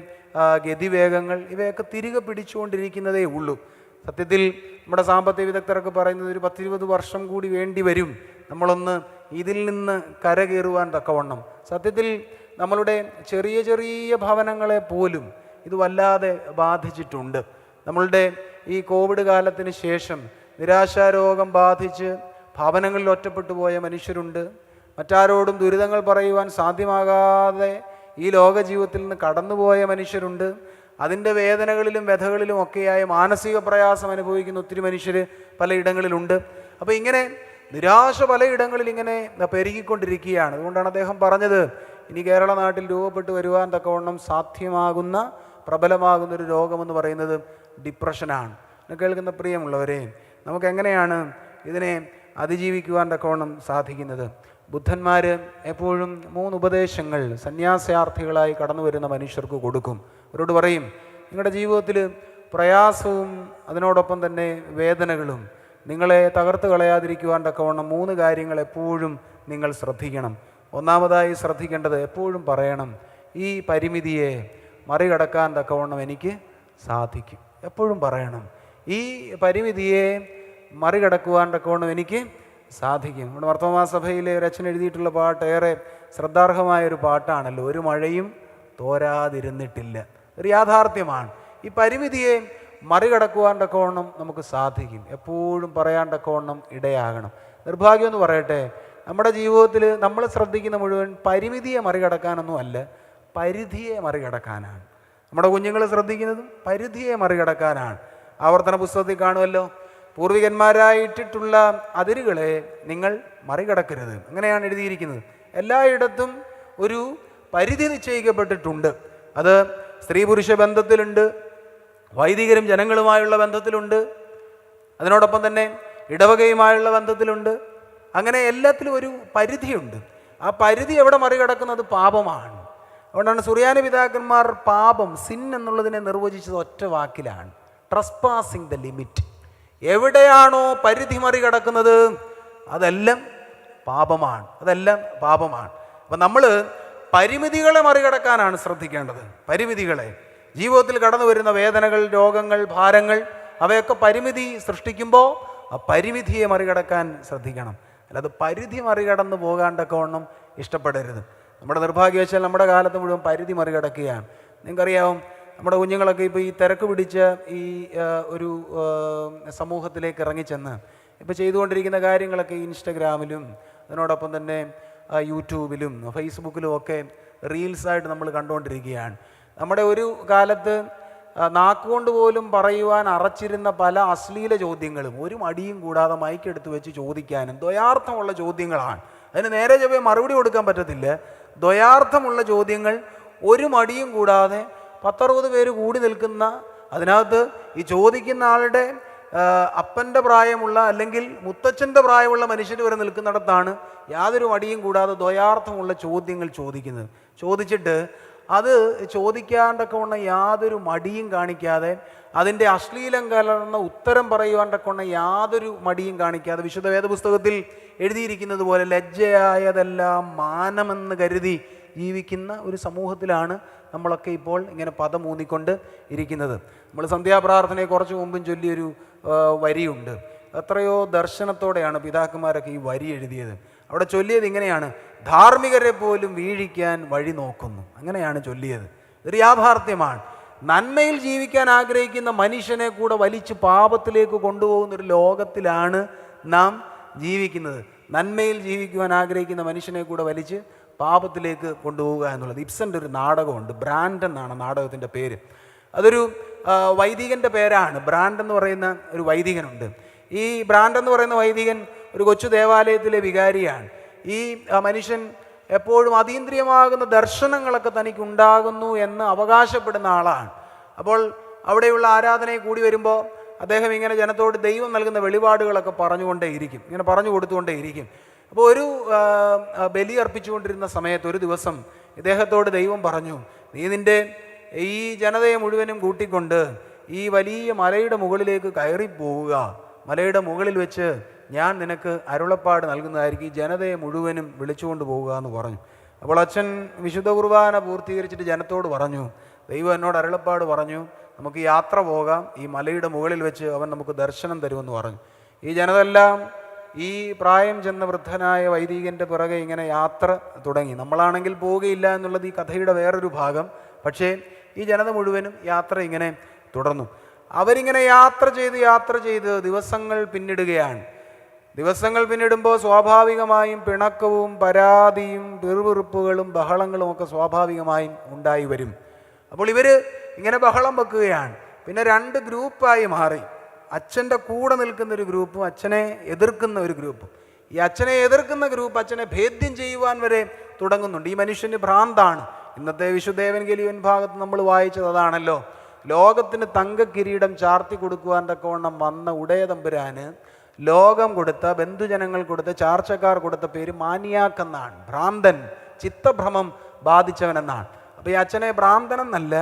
ഗതിവേഗങ്ങൾ, ഇവയൊക്കെ തിരികെ പിടിച്ചുകൊണ്ടിരിക്കുന്നതേ ഉള്ളൂ. സത്യത്തിൽ നമ്മുടെ സാമ്പത്തിക വിദഗ്ധരൊക്കെ പറയുന്നത് ഒരു 10-20 വർഷം കൂടി വേണ്ടി വരും നമ്മളൊന്ന് ഇതിൽ നിന്ന് കരകയറുവാൻ തക്കവണ്ണം. സത്യത്തിൽ നമ്മളുടെ ചെറിയ ചെറിയ ഭവനങ്ങളെ പോലും ഇത് വല്ലാതെ ബാധിച്ചിട്ടുണ്ട്. നമ്മളുടെ ഈ കോവിഡ് കാലത്തിന് ശേഷം നിരാശാരോഗം ബാധിച്ച് ഭവനങ്ങളിൽ ഒറ്റപ്പെട്ടു പോയ മനുഷ്യരുണ്ട്. മറ്റാരോടും ദുരിതങ്ങൾ പറയുവാൻ സാധ്യമാകാതെ ഈ ലോക ജീവിതത്തിൽ നിന്ന് കടന്നുപോയ മനുഷ്യരുണ്ട്. അതിൻ്റെ വേദനകളിലും വ്യഥകളിലും ഒക്കെയായ മാനസിക പ്രയാസം അനുഭവിക്കുന്ന ഒത്തിരി മനുഷ്യർ പലയിടങ്ങളിലുണ്ട്. അപ്പോൾ ഇങ്ങനെ നിരാശ പലയിടങ്ങളിൽ ഇങ്ങനെ പെരുകിക്കൊണ്ടിരിക്കുകയാണ്. അതുകൊണ്ടാണ് അദ്ദേഹം പറഞ്ഞത്, ഇനി കേരള നാട്ടിൽ രൂപപ്പെട്ടു വരുവാൻ തക്കവണ്ണം സാധ്യമാകുന്ന പ്രബലമാകുന്നൊരു രോഗമെന്ന് പറയുന്നത് ഡിപ്രഷനാണ്. കേൾക്കുന്ന പ്രിയമുള്ളവരെ, നമുക്കെങ്ങനെയാണ് ഇതിനെ അതിജീവിക്കുവാൻ തക്കവണ്ണം സാധിക്കുന്നത്? ബുദ്ധന്മാർ എപ്പോഴും 3 ഉപദേശങ്ങൾ സന്യാസാർത്ഥികളായി കടന്നു വരുന്ന മനുഷ്യർക്ക് കൊടുക്കും. അവരോട് പറയും, നിങ്ങളുടെ ജീവിതത്തിൽ പ്രയാസവും അതിനോടൊപ്പം തന്നെ വേദനകളും നിങ്ങളെ തകർത്ത് കളയാതിരിക്കുവാൻ തക്കവണ്ണം 3 കാര്യങ്ങൾ എപ്പോഴും നിങ്ങൾ ശ്രദ്ധിക്കണം. ഒന്നാമതായി ശ്രദ്ധിക്കേണ്ടത്, എപ്പോഴും പറയണം, ഈ പരിമിതിയെ മറികടക്കാൻ തക്കവണ്ണം എനിക്ക് സാധിക്കും. എപ്പോഴും പറയണം, ഈ പരിമിതിയെ മറികടക്കുവാൻ തക്കവണ്ണം എനിക്ക് സാധിക്കും. നമ്മുടെ വർത്തമാന സഭയിലെ ഒരു അച്ഛൻ എഴുതിയിട്ടുള്ള പാട്ട് ഏറെ ശ്രദ്ധാർഹമായൊരു പാട്ടാണല്ലോ, ഒരു മഴയും തോരാതിരുന്നിട്ടില്ല. ഒരു യാഥാർത്ഥ്യമാണ്. ഈ പരിമിതിയെ മറികടക്കുവാൻ തക്കവണ്ണം നമുക്ക് സാധിക്കും. എപ്പോഴും പറയാൻ തക്കവണ്ണം ഇടയാകണം. നിർഭാഗ്യം എന്ന് പറയട്ടെ, നമ്മുടെ ജീവിതത്തിൽ നമ്മൾ ശ്രദ്ധിക്കുന്ന മുഴുവൻ പരിമിതിയെ മറികടക്കാനൊന്നും അല്ല, പരിധിയെ മറികടക്കാനാണ്. നമ്മുടെ കുഞ്ഞുങ്ങൾ ശ്രദ്ധിക്കുന്നതും പരിധിയെ മറികടക്കാനാണ്. ആവർത്തന പുസ്തകത്തിൽ കാണുമല്ലോ, പൂർവികന്മാരായിട്ടിട്ടുള്ള അതിരുകളെ നിങ്ങൾ മറികടക്കരുത്, അങ്ങനെയാണ് എഴുതിയിരിക്കുന്നത്. എല്ലായിടത്തും ഒരു പരിധി നിശ്ചയിക്കപ്പെട്ടിട്ടുണ്ട്. അത് സ്ത്രീ പുരുഷ ബന്ധത്തിലുണ്ട്, വൈദികരും ജനങ്ങളുമായുള്ള ബന്ധത്തിലുണ്ട്, അതിനോടൊപ്പം തന്നെ ഇടവകയുമായുള്ള ബന്ധത്തിലുണ്ട്. അങ്ങനെ എല്ലാത്തിലും ഒരു പരിധിയുണ്ട്. ആ പരിധി എവിടെ മറികടക്കുന്നത് പാപമാണ്. അതുകൊണ്ടാണ് സുറിയാനി പിതാക്കന്മാർ പാപം, സിൻ എന്നുള്ളതിനെ നിർവചിച്ചത് ഒറ്റ വാക്കിലാണ്, ട്രസ്പാസിങ് ദ ലിമിറ്റ്. എവിടെയാണോ പരിധി മറികടക്കുന്നത് അതെല്ലാം പാപമാണ്, അതെല്ലാം പാപമാണ്. അപ്പം നമ്മൾ പരിമിതികളെ മറികടക്കാനാണ് ശ്രദ്ധിക്കേണ്ടത്. പരിമിതികളെ, ജീവിതത്തിൽ കടന്നു വരുന്ന വേദനകൾ, രോഗങ്ങൾ, ഭാരങ്ങൾ അവയൊക്കെ പരിമിതി സൃഷ്ടിക്കുമ്പോൾ ആ പരിമിതിയെ മറികടക്കാൻ ശ്രദ്ധിക്കണം. അല്ലാതെ പരിധി മറികടന്ന് പോകാണ്ടൊക്കെ ഒന്നും ഇഷ്ടപ്പെടരുത്. നമ്മുടെ നിർഭാഗ്യവശാൽ നമ്മുടെ കാലത്ത് മുഴുവൻ പരിധി മറികടക്കുകയാണ്. നിങ്ങൾക്കറിയാവും, നമ്മുടെ കുഞ്ഞുങ്ങളൊക്കെ ഇപ്പോൾ ഈ തിരക്ക് പിടിച്ച ഈ ഒരു സമൂഹത്തിലേക്ക് ഇറങ്ങിച്ചെന്ന് ഇപ്പോൾ ചെയ്തുകൊണ്ടിരിക്കുന്ന കാര്യങ്ങളൊക്കെ ഇൻസ്റ്റഗ്രാമിലും അതിനോടൊപ്പം തന്നെ യൂട്യൂബിലും ഫേസ്ബുക്കിലും ഒക്കെ റീൽസായിട്ട് നമ്മൾ കണ്ടുകൊണ്ടിരിക്കുകയാണ്. നമ്മുടെ ഒരു കാലത്ത് നാക്കുകൊണ്ട് പോലും പറയുവാൻ അറച്ചിരുന്ന പല അശ്ലീല ചോദ്യങ്ങളും ഒരു മടിയും കൂടാതെ മൈക്കെടുത്ത് വെച്ച് ചോദിക്കാനും ദ്വയാർത്ഥമുള്ള ചോദ്യങ്ങളാണ്. അതിന് നേരെ ചൊവ്വേ മറുപടി കൊടുക്കാൻ പറ്റത്തില്ല. ദ്വയാർത്ഥമുള്ള ചോദ്യങ്ങൾ ഒരു മടിയും കൂടാതെ 10-60 പേര് കൂടി നിൽക്കുന്ന, അതിനകത്ത് ഈ ചോദിക്കുന്ന ആളുടെ അപ്പൻ്റെ പ്രായമുള്ള അല്ലെങ്കിൽ മുത്തച്ഛൻ്റെ പ്രായമുള്ള മനുഷ്യർ വരെ നിൽക്കുന്നിടത്താണ് യാതൊരു മടിയും കൂടാതെ ദ്വയാർത്ഥമുള്ള ചോദ്യങ്ങൾ ചോദിക്കുന്നത്. ചോദിച്ചിട്ട് അത് ചോദിക്കാണ്ടൊക്കെ ഉള്ള യാതൊരു മടിയും കാണിക്കാതെ, അതിൻ്റെ അശ്ലീലം കലർന്ന ഉത്തരം പറയുവാണ്ടൊക്കെ യാതൊരു മടിയും കാണിക്കാതെ, വിശുദ്ധ വേദപുസ്തകത്തിൽ എഴുതിയിരിക്കുന്നത് പോലെ ലജ്ജയായതെല്ലാം മാനമെന്ന് കരുതി ജീവിക്കുന്ന ഒരു സമൂഹത്തിലാണ് നമ്മളൊക്കെ ഇപ്പോൾ ഇങ്ങനെ പദമൂന്നിക്കൊണ്ട് ഇരിക്കുന്നത്. നമ്മൾ സന്ധ്യാപ്രാർത്ഥനയെ കുറച്ച് മുമ്പും ചൊല്ലിയൊരു വരിയുണ്ട്. എത്രയോ ദർശനത്തോടെയാണ് പിതാക്കന്മാരൊക്കെ ഈ വരി എഴുതിയത്. അവിടെ ചൊല്ലിയത് ഇങ്ങനെയാണ്: ധാർമ്മികരെ പോലും വീഴിക്കാൻ വഴി നോക്കുന്നു. അങ്ങനെയാണ് ചൊല്ലിയത്. ഇതൊരു യാഥാർത്ഥ്യമാണ്. നന്മയിൽ ജീവിക്കാൻ ആഗ്രഹിക്കുന്ന മനുഷ്യനെ കൂടെ വലിച്ച് പാപത്തിലേക്ക് കൊണ്ടുപോകുന്നൊരു ലോകത്തിലാണ് നാം ജീവിക്കുന്നത്. നന്മയിൽ ജീവിക്കുവാൻ ആഗ്രഹിക്കുന്ന മനുഷ്യനെ കൂടെ വലിച്ച് പാപത്തിലേക്ക് കൊണ്ടുപോവുക എന്നുള്ളത്. ഇബ്സൻ്റെ ഒരു നാടകമുണ്ട്, ബ്രാൻഡ് എന്നാണ് നാടകത്തിൻ്റെ പേര്. അതൊരു വൈദികൻ്റെ പേരാണ്. ബ്രാൻഡ് എന്ന് പറയുന്ന ഒരു വൈദികനുണ്ട്. ഈ ബ്രാൻഡ് എന്ന് പറയുന്ന വൈദികൻ ഒരു കൊച്ചു ദേവാലയത്തിലെ വികാരിയാണ്. ഈ മനുഷ്യൻ എപ്പോഴും അതീന്ദ്രിയമാകുന്ന ദർശനങ്ങളൊക്കെ തനിക്കുണ്ടാകുന്നു എന്ന് അവകാശപ്പെടുന്ന ആളാണ്. അപ്പോൾ അവിടെയുള്ള ആരാധനയെ കൂടി വരുമ്പോൾ അദ്ദേഹം ഇങ്ങനെ ജനത്തോട് ദൈവം നൽകുന്ന വെളിപാടുകളൊക്കെ പറഞ്ഞുകൊണ്ടേയിരിക്കും, ഇങ്ങനെ പറഞ്ഞു കൊടുത്തുകൊണ്ടേയിരിക്കും. അപ്പോൾ ഒരു ബലി അർപ്പിച്ചുകൊണ്ടിരുന്ന സമയത്ത് ഒരു ദിവസം ഇദ്ദേഹത്തോട് ദൈവം പറഞ്ഞു, നീ നിൻ്റെ ഈ ജനതയെ മുഴുവനും കൂട്ടിക്കൊണ്ട് ഈ വലിയ മലയുടെ മുകളിലേക്ക് കയറിപ്പോവുക. മലയുടെ മുകളിൽ വെച്ച് ഞാൻ നിനക്ക് അരുളപ്പാട് നൽകുന്നതായിരിക്കും. ഈ ജനതയെ മുഴുവനും വിളിച്ചുകൊണ്ട് പോവുക എന്ന് പറഞ്ഞു. അപ്പോൾ അച്ഛൻ വിശുദ്ധ കുർബാന പൂർത്തീകരിച്ചിട്ട് ജനത്തോട് പറഞ്ഞു, ദൈവം എന്നോട് അരുളപ്പാട് പറഞ്ഞു, നമുക്ക് യാത്ര പോകാം, ഈ മലയുടെ മുകളിൽ വെച്ച് അവൻ നമുക്ക് ദർശനം തരുമെന്ന് പറഞ്ഞു. ഈ ജനത എല്ലാം ഈ പ്രായം ചെന്ന വൃദ്ധനായ വൈദികൻ്റെ പിറകെ ഇങ്ങനെ യാത്ര തുടങ്ങി. നമ്മളാണെങ്കിൽ പോവുകയില്ല എന്നുള്ളത് ഈ കഥയുടെ വേറൊരു ഭാഗം. പക്ഷേ ഈ ജനത മുഴുവനും യാത്ര ഇങ്ങനെ തുടർന്നു. അവരിങ്ങനെ യാത്ര ചെയ്ത് ദിവസങ്ങൾ പിന്നിടുകയാണ്. ദിവസങ്ങൾ പിന്നിടുമ്പോൾ സ്വാഭാവികമായും പിണക്കവും പരാതിയും പിറുപിറുപ്പുകളും ബഹളങ്ങളും ഒക്കെ സ്വാഭാവികമായും ഉണ്ടായി വരും. അപ്പോൾ ഇവർ ഇങ്ങനെ ബഹളം വെക്കുകയാണ്. പിന്നെ 2 ഗ്രൂപ്പായി മാറി. അച്ഛൻ്റെ കൂടെ നിൽക്കുന്നൊരു ഗ്രൂപ്പും അച്ഛനെ എതിർക്കുന്ന ഒരു ഗ്രൂപ്പും. ഈ അച്ഛനെ എതിർക്കുന്ന ഗ്രൂപ്പ് അച്ഛനെ ഭേദ്യം ചെയ്യുവാൻ വരെ തുടങ്ങുന്നുണ്ട്. ഈ മനുഷ്യന് ഭ്രാന്താണ്. ഇന്നത്തെ വിശുദ്ധ ഏവൻഗേലിയൻ ഭാഗത്ത് നമ്മൾ വായിച്ചത് അതാണല്ലോ. ലോകത്തിന് തങ്കക്കിരീടം ചാർത്തി കൊടുക്കുവാൻ തക്കവണ്ണം വന്ന ഉടയതമ്പുരാന് ലോകം കൊടുത്ത, ബന്ധുജനങ്ങൾ കൊടുത്ത, ചാർച്ചക്കാർ കൊടുത്ത പേര് മാനിയാക്കെന്നാണ്. ഭ്രാന്തൻ, ചിത്തഭ്രമം ബാധിച്ചവനെന്നാണ്. അപ്പോൾ ഈ അച്ഛനെ ഭ്രാന്തനെന്നല്ല,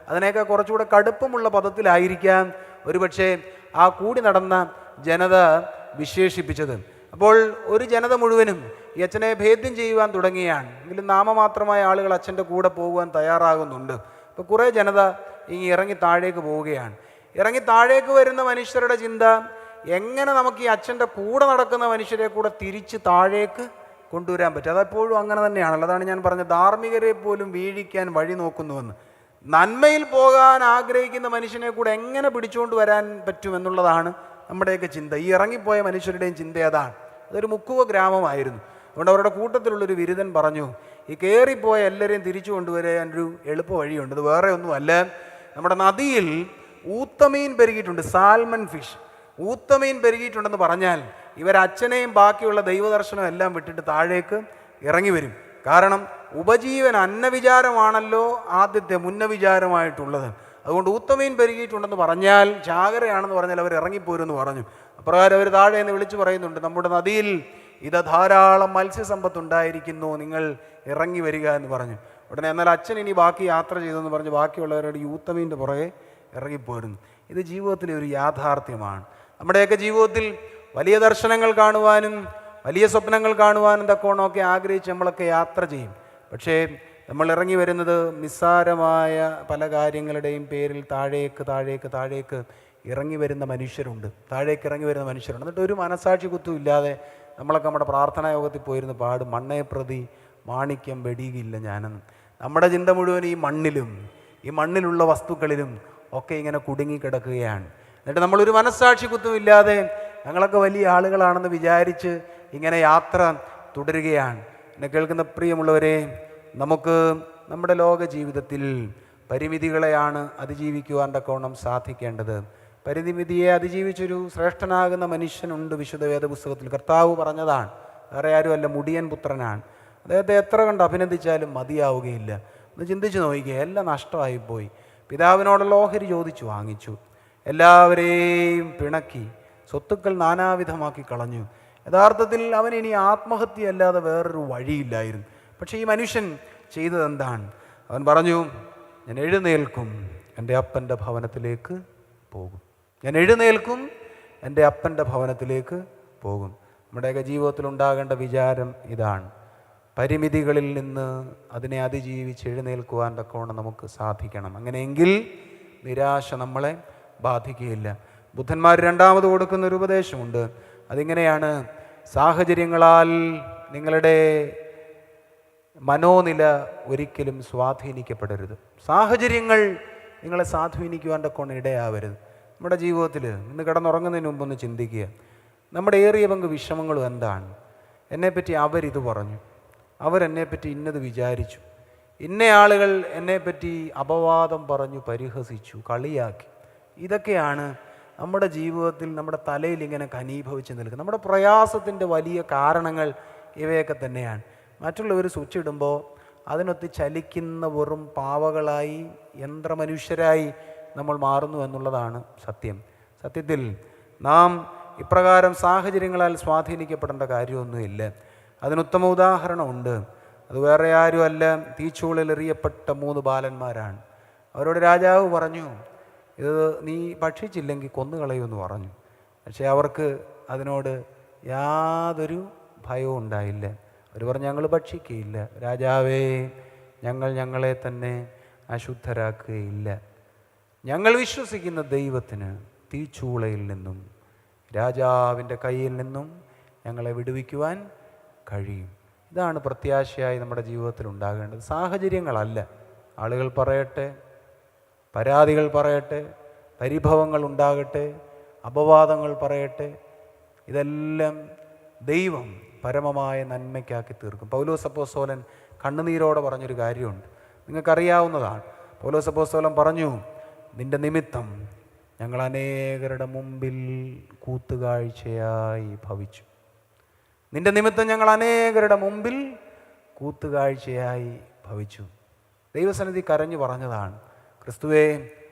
അതിനേക്കാൾ കുറച്ചുകൂടെ കടുപ്പമുള്ള പദത്തിലായിരിക്കാം ഒരുപക്ഷെ ആ കൂടി നടന്ന ജനത വിശേഷിപ്പിച്ചത്. അപ്പോൾ ഒരു ജനത മുഴുവനും ഈ അച്ഛനെ ഭേദ്യം ചെയ്യുവാൻ തുടങ്ങിയാണ്. എങ്കിലും നാമമാത്രമായ ആളുകൾ അച്ഛൻ്റെ കൂടെ പോകുവാൻ തയ്യാറാകുന്നുണ്ട്. അപ്പോൾ കുറേ ജനത ഇറങ്ങി താഴേക്ക് പോവുകയാണ്. ഇറങ്ങി താഴേക്ക് വരുന്ന മനുഷ്യരുടെ ചിന്ത, എങ്ങനെ നമുക്ക് ഈ അച്ഛൻ്റെ കൂടെ നടക്കുന്ന മനുഷ്യരെ കൂടെ തിരിച്ച് താഴേക്ക് കൊണ്ടുവരാൻ പറ്റും. അതെപ്പോഴും അങ്ങനെ തന്നെയാണല്ലോ. അതാണ് ഞാൻ പറഞ്ഞത്, ധാർമ്മികരെ പോലും വീഴിക്കാൻ വഴി നോക്കുന്നുവെന്ന്. നന്മയിൽ പോകാൻ ആഗ്രഹിക്കുന്ന മനുഷ്യനെ കൂടെ എങ്ങനെ പിടിച്ചുകൊണ്ട് വരാൻ പറ്റുമെന്നുള്ളതാണ് നമ്മുടെയൊക്കെ ചിന്ത. ഈ ഇറങ്ങിപ്പോയ മനുഷ്യരുടെയും ചിന്ത അതാണ്. അതൊരു മുക്കുവ ഗ്രാമമായിരുന്നു. അതുകൊണ്ട് അവരുടെ കൂട്ടത്തിലുള്ളൊരു വിരുദ്ധൻ പറഞ്ഞു, ഈ കയറിപ്പോയ എല്ലാവരെയും തിരിച്ചു കൊണ്ടുവരാൻ ഒരു എളുപ്പ വഴിയുണ്ട്. ഇത് വേറെ ഒന്നുമല്ല, നമ്മുടെ നദിയിൽ ഊത്തമീൻ പെരുകിയിട്ടുണ്ട്, സാൽമൺ ഫിഷ്. ഊത്തമീൻ പെരുകിയിട്ടുണ്ടെന്ന് പറഞ്ഞാൽ ഇവരച്ഛനെയും ബാക്കിയുള്ള ദൈവദർശനം എല്ലാം വിട്ടിട്ട് താഴേക്ക് ഇറങ്ങി വരും. കാരണം ഉപജീവന അന്നവിചാരമാണല്ലോ ആദ്യത്തെ മുന്നവിചാരമായിട്ടുള്ളത്. അതുകൊണ്ട് ഊത്തമീൻ പെരുകിയിട്ടുണ്ടെന്ന് പറഞ്ഞാൽ, ചാകരയാണെന്ന് പറഞ്ഞാൽ അവർ ഇറങ്ങിപ്പോരുമെന്ന് പറഞ്ഞു. അപ്രകാരം അവർ താഴെ എന്ന് വിളിച്ചു പറയുന്നുണ്ട്, നമ്മുടെ നദിയിൽ ഇത് ധാരാളം മത്സ്യസമ്പത്തുണ്ടായിരിക്കുന്നു, നിങ്ങൾ ഇറങ്ങി വരിക എന്ന് പറഞ്ഞു. ഉടനെ എന്നാൽ അച്ഛൻ ഇനി ബാക്കി യാത്ര ചെയ്തെന്ന് പറഞ്ഞ് ബാക്കിയുള്ളവരുടെ യൂത്തമീൻ്റെ പുറകെ ഇറങ്ങിപ്പോരുന്നു. ഇത് ജീവിതത്തിലെ ഒരു യാഥാർത്ഥ്യമാണ്. നമ്മുടെയൊക്കെ ജീവിതത്തിൽ വലിയ ദർശനങ്ങൾ കാണുവാനും വലിയ സ്വപ്നങ്ങൾ കാണുവാനും തക്കവണ്ണമൊക്കെ ആഗ്രഹിച്ച് നമ്മളൊക്കെ യാത്ര ചെയ്യും. പക്ഷേ നമ്മൾ ഇറങ്ങി വരുന്നത് നിസ്സാരമായ പല കാര്യങ്ങളുടെയും പേരിൽ താഴേക്ക് ഇറങ്ങി വരുന്ന മനുഷ്യരുണ്ട്. എന്നിട്ട് ഒരു മനസാക്ഷി കുത്തും ഇല്ലാതെ നമ്മളൊക്കെ നമ്മുടെ പ്രാർത്ഥനാ യോഗത്തിൽ പോയിരുന്ന് പാടും, മണ്ണേ പ്രതി മാണിക്യം വെടിയില്ല ഞാനെന്ന്. നമ്മുടെ ചിന്ത മുഴുവൻ ഈ മണ്ണിലുള്ള വസ്തുക്കളിലും ഒക്കെ ഇങ്ങനെ കുടുങ്ങിക്കിടക്കുകയാണ്. എന്നിട്ട് നമ്മളൊരു മനസാക്ഷി കുത്തുമില്ലാതെ ഞങ്ങളൊക്കെ വലിയ ആളുകളാണെന്ന് വിചാരിച്ച് ഇങ്ങനെ യാത്ര തുടരുകയാണ്. എന്നെ കേൾക്കുന്ന പ്രിയമുള്ളവരെ, നമുക്ക് നമ്മുടെ ലോക ജീവിതത്തിൽ പരിമിതികളെയാണ് അതിജീവിക്കുവാൻ തക്കവണ്ണം സാധിക്കേണ്ടത്. പരിമിതിയെ അതിജീവിച്ചൊരു ശ്രേഷ്ഠനാകുന്ന മനുഷ്യനുണ്ട് വിശുദ്ധ വേദപുസ്തകത്തിൽ. കർത്താവ് പറഞ്ഞതാണ്, വേറെ ആരുമല്ല, മുടിയൻ പുത്രനാണ്. അദ്ദേഹത്തെ എത്ര കണ്ട് അഭിനന്ദിച്ചാലും മതിയാവുകയില്ല. ഒന്ന് ചിന്തിച്ച് നോക്കിക്കുക, എല്ലാം നഷ്ടമായിപ്പോയി. പിതാവിനോടുള്ള ഓഹരി ചോദിച്ചു വാങ്ങിച്ചു, എല്ലാവരെയും പിണക്കി, സ്വത്തുക്കൾ നാനാവിധമാക്കി കളഞ്ഞു. യഥാർത്ഥത്തിൽ അവൻ ഇനി ആത്മഹത്യയല്ലാതെ വേറൊരു വഴിയില്ലായിരുന്നു. പക്ഷേ ഈ മനുഷ്യൻ ചെയ്തതെന്താണ്? അവൻ പറഞ്ഞു, ഞാൻ എഴുന്നേൽക്കും, എൻ്റെ അപ്പൻ്റെ ഭവനത്തിലേക്ക് പോകും. നമ്മുടെയൊക്കെ ജീവിതത്തിൽ ഉണ്ടാകേണ്ട വിചാരം ഇതാണ്. പരിമിതികളിൽ നിന്ന് അതിനെ അതിജീവിച്ച് എഴുന്നേൽക്കുവാൻ തക്കവണ്ണം നമുക്ക് സാധിക്കണം. അങ്ങനെയെങ്കിൽ നിരാശ നമ്മളെ ബാധിക്കുകയില്ല. ബുദ്ധന്മാർ രണ്ടാമത് കൊടുക്കുന്നൊരു ഉപദേശമുണ്ട്. അതിങ്ങനെയാണ്: സാഹചര്യങ്ങളാൽ നിങ്ങളുടെ മനോനില ഒരിക്കലും സ്വാധീനിക്കപ്പെടരുത്. സാഹചര്യങ്ങൾ നിങ്ങളെ സ്വാധീനിക്കുവാൻ തക്കവണ്ണം ഇടയാവരുത്. നമ്മുടെ ജീവിതത്തിൽ ഇന്ന് കിടന്നുറങ്ങുന്നതിന് മുമ്പ് ഒന്ന് ചിന്തിക്കുക, നമ്മുടെ ഏറിയ പങ്ക് വിഷമങ്ങളും എന്താണ്? എന്നെപ്പറ്റി അവരിത് പറഞ്ഞു, അവരെന്നെപ്പറ്റി ഇന്നത് വിചാരിച്ചു, ഇന്ന ആളുകൾ എന്നെപ്പറ്റി അപവാദം പറഞ്ഞു, പരിഹസിച്ചു, കളിയാക്കി. ഇതൊക്കെയാണ് നമ്മുടെ ജീവിതത്തിൽ നമ്മുടെ തലയിൽ ഇങ്ങനെ ഘനീഭവിച്ച് നിൽക്കുന്നത്. നമ്മുടെ പ്രയാസത്തിൻ്റെ വലിയ കാരണങ്ങൾ ഇവയൊക്കെ തന്നെയാണ്. മറ്റുള്ളവർ സ്വിച്ച് ഇടുമ്പോൾ അതിനൊത്ത് ചലിക്കുന്ന വെറും പാവകളായി, യന്ത്രമനുഷ്യരായി നമ്മൾ മാറുന്നു എന്നുള്ളതാണ് സത്യം. സത്യത്തിൽ നാം ഇപ്രകാരം സാഹചര്യങ്ങളാൽ സ്വാധീനിക്കപ്പെടേണ്ട കാര്യമൊന്നുമില്ല. അതിനുത്തമ ഉദാഹരണമുണ്ട്. അത് വേറെ ആരുമല്ല, തീച്ചൂളയിൽ എറിയപ്പെട്ട 3 ബാലന്മാരാണ്. അവരോട് രാജാവ് പറഞ്ഞു, ഇത് നീ ഭക്ഷിച്ചില്ലെങ്കിൽ കൊന്നുകളയുമെന്ന് പറഞ്ഞു. പക്ഷേ അവർക്ക് അതിനോട് യാതൊരു ഭയവും ഉണ്ടായില്ല. അവർ പറഞ്ഞു, ഞങ്ങൾ ഭക്ഷിക്കുകയില്ല. രാജാവേ, ഞങ്ങളെ തന്നെ അശുദ്ധരാക്കുകയില്ല. ഞങ്ങൾ വിശ്വസിക്കുന്ന ദൈവത്തിന് തീച്ചൂളയിൽ നിന്നും രാജാവിൻ്റെ കയ്യിൽ നിന്നും ഞങ്ങളെ വിടുവിക്കുവാൻ കഴിയും. ഇതാണ് പ്രത്യാശയായി നമ്മുടെ ജീവിതത്തിൽ ഉണ്ടാകേണ്ടത്. സാഹചര്യങ്ങളല്ല. ആളുകൾ പറയട്ടെ, പരാതികൾ പറയട്ടെ, പരിഭവങ്ങൾ ഉണ്ടാകട്ടെ, അപവാദങ്ങൾ പറയട്ടെ, ഇതെല്ലാം ദൈവം പരമമായ നന്മയ്ക്കാക്കി തീർക്കും. പൗലോസ് അപ്പോസ്തലൻ കണ്ണുനീരോടെ പറഞ്ഞൊരു കാര്യമുണ്ട്, നിങ്ങൾക്കറിയാവുന്നതാണ്. പൗലോസ് അപ്പോസ്തലൻ പറഞ്ഞു, നിന്റെ നിമിത്തം ഞങ്ങൾ അനേകരുടെ മുമ്പിൽ കൂത്തുകാഴ്ചയായി ഭവിച്ചു. നിന്റെ നിമിത്തം ഞങ്ങൾ അനേകരുടെ മുമ്പിൽ കൂത്തുകാഴ്ചയായി ഭവിച്ചു. ദൈവസന്നിധി കരഞ്ഞു പറഞ്ഞതാണ്, ക്രിസ്തുവേ,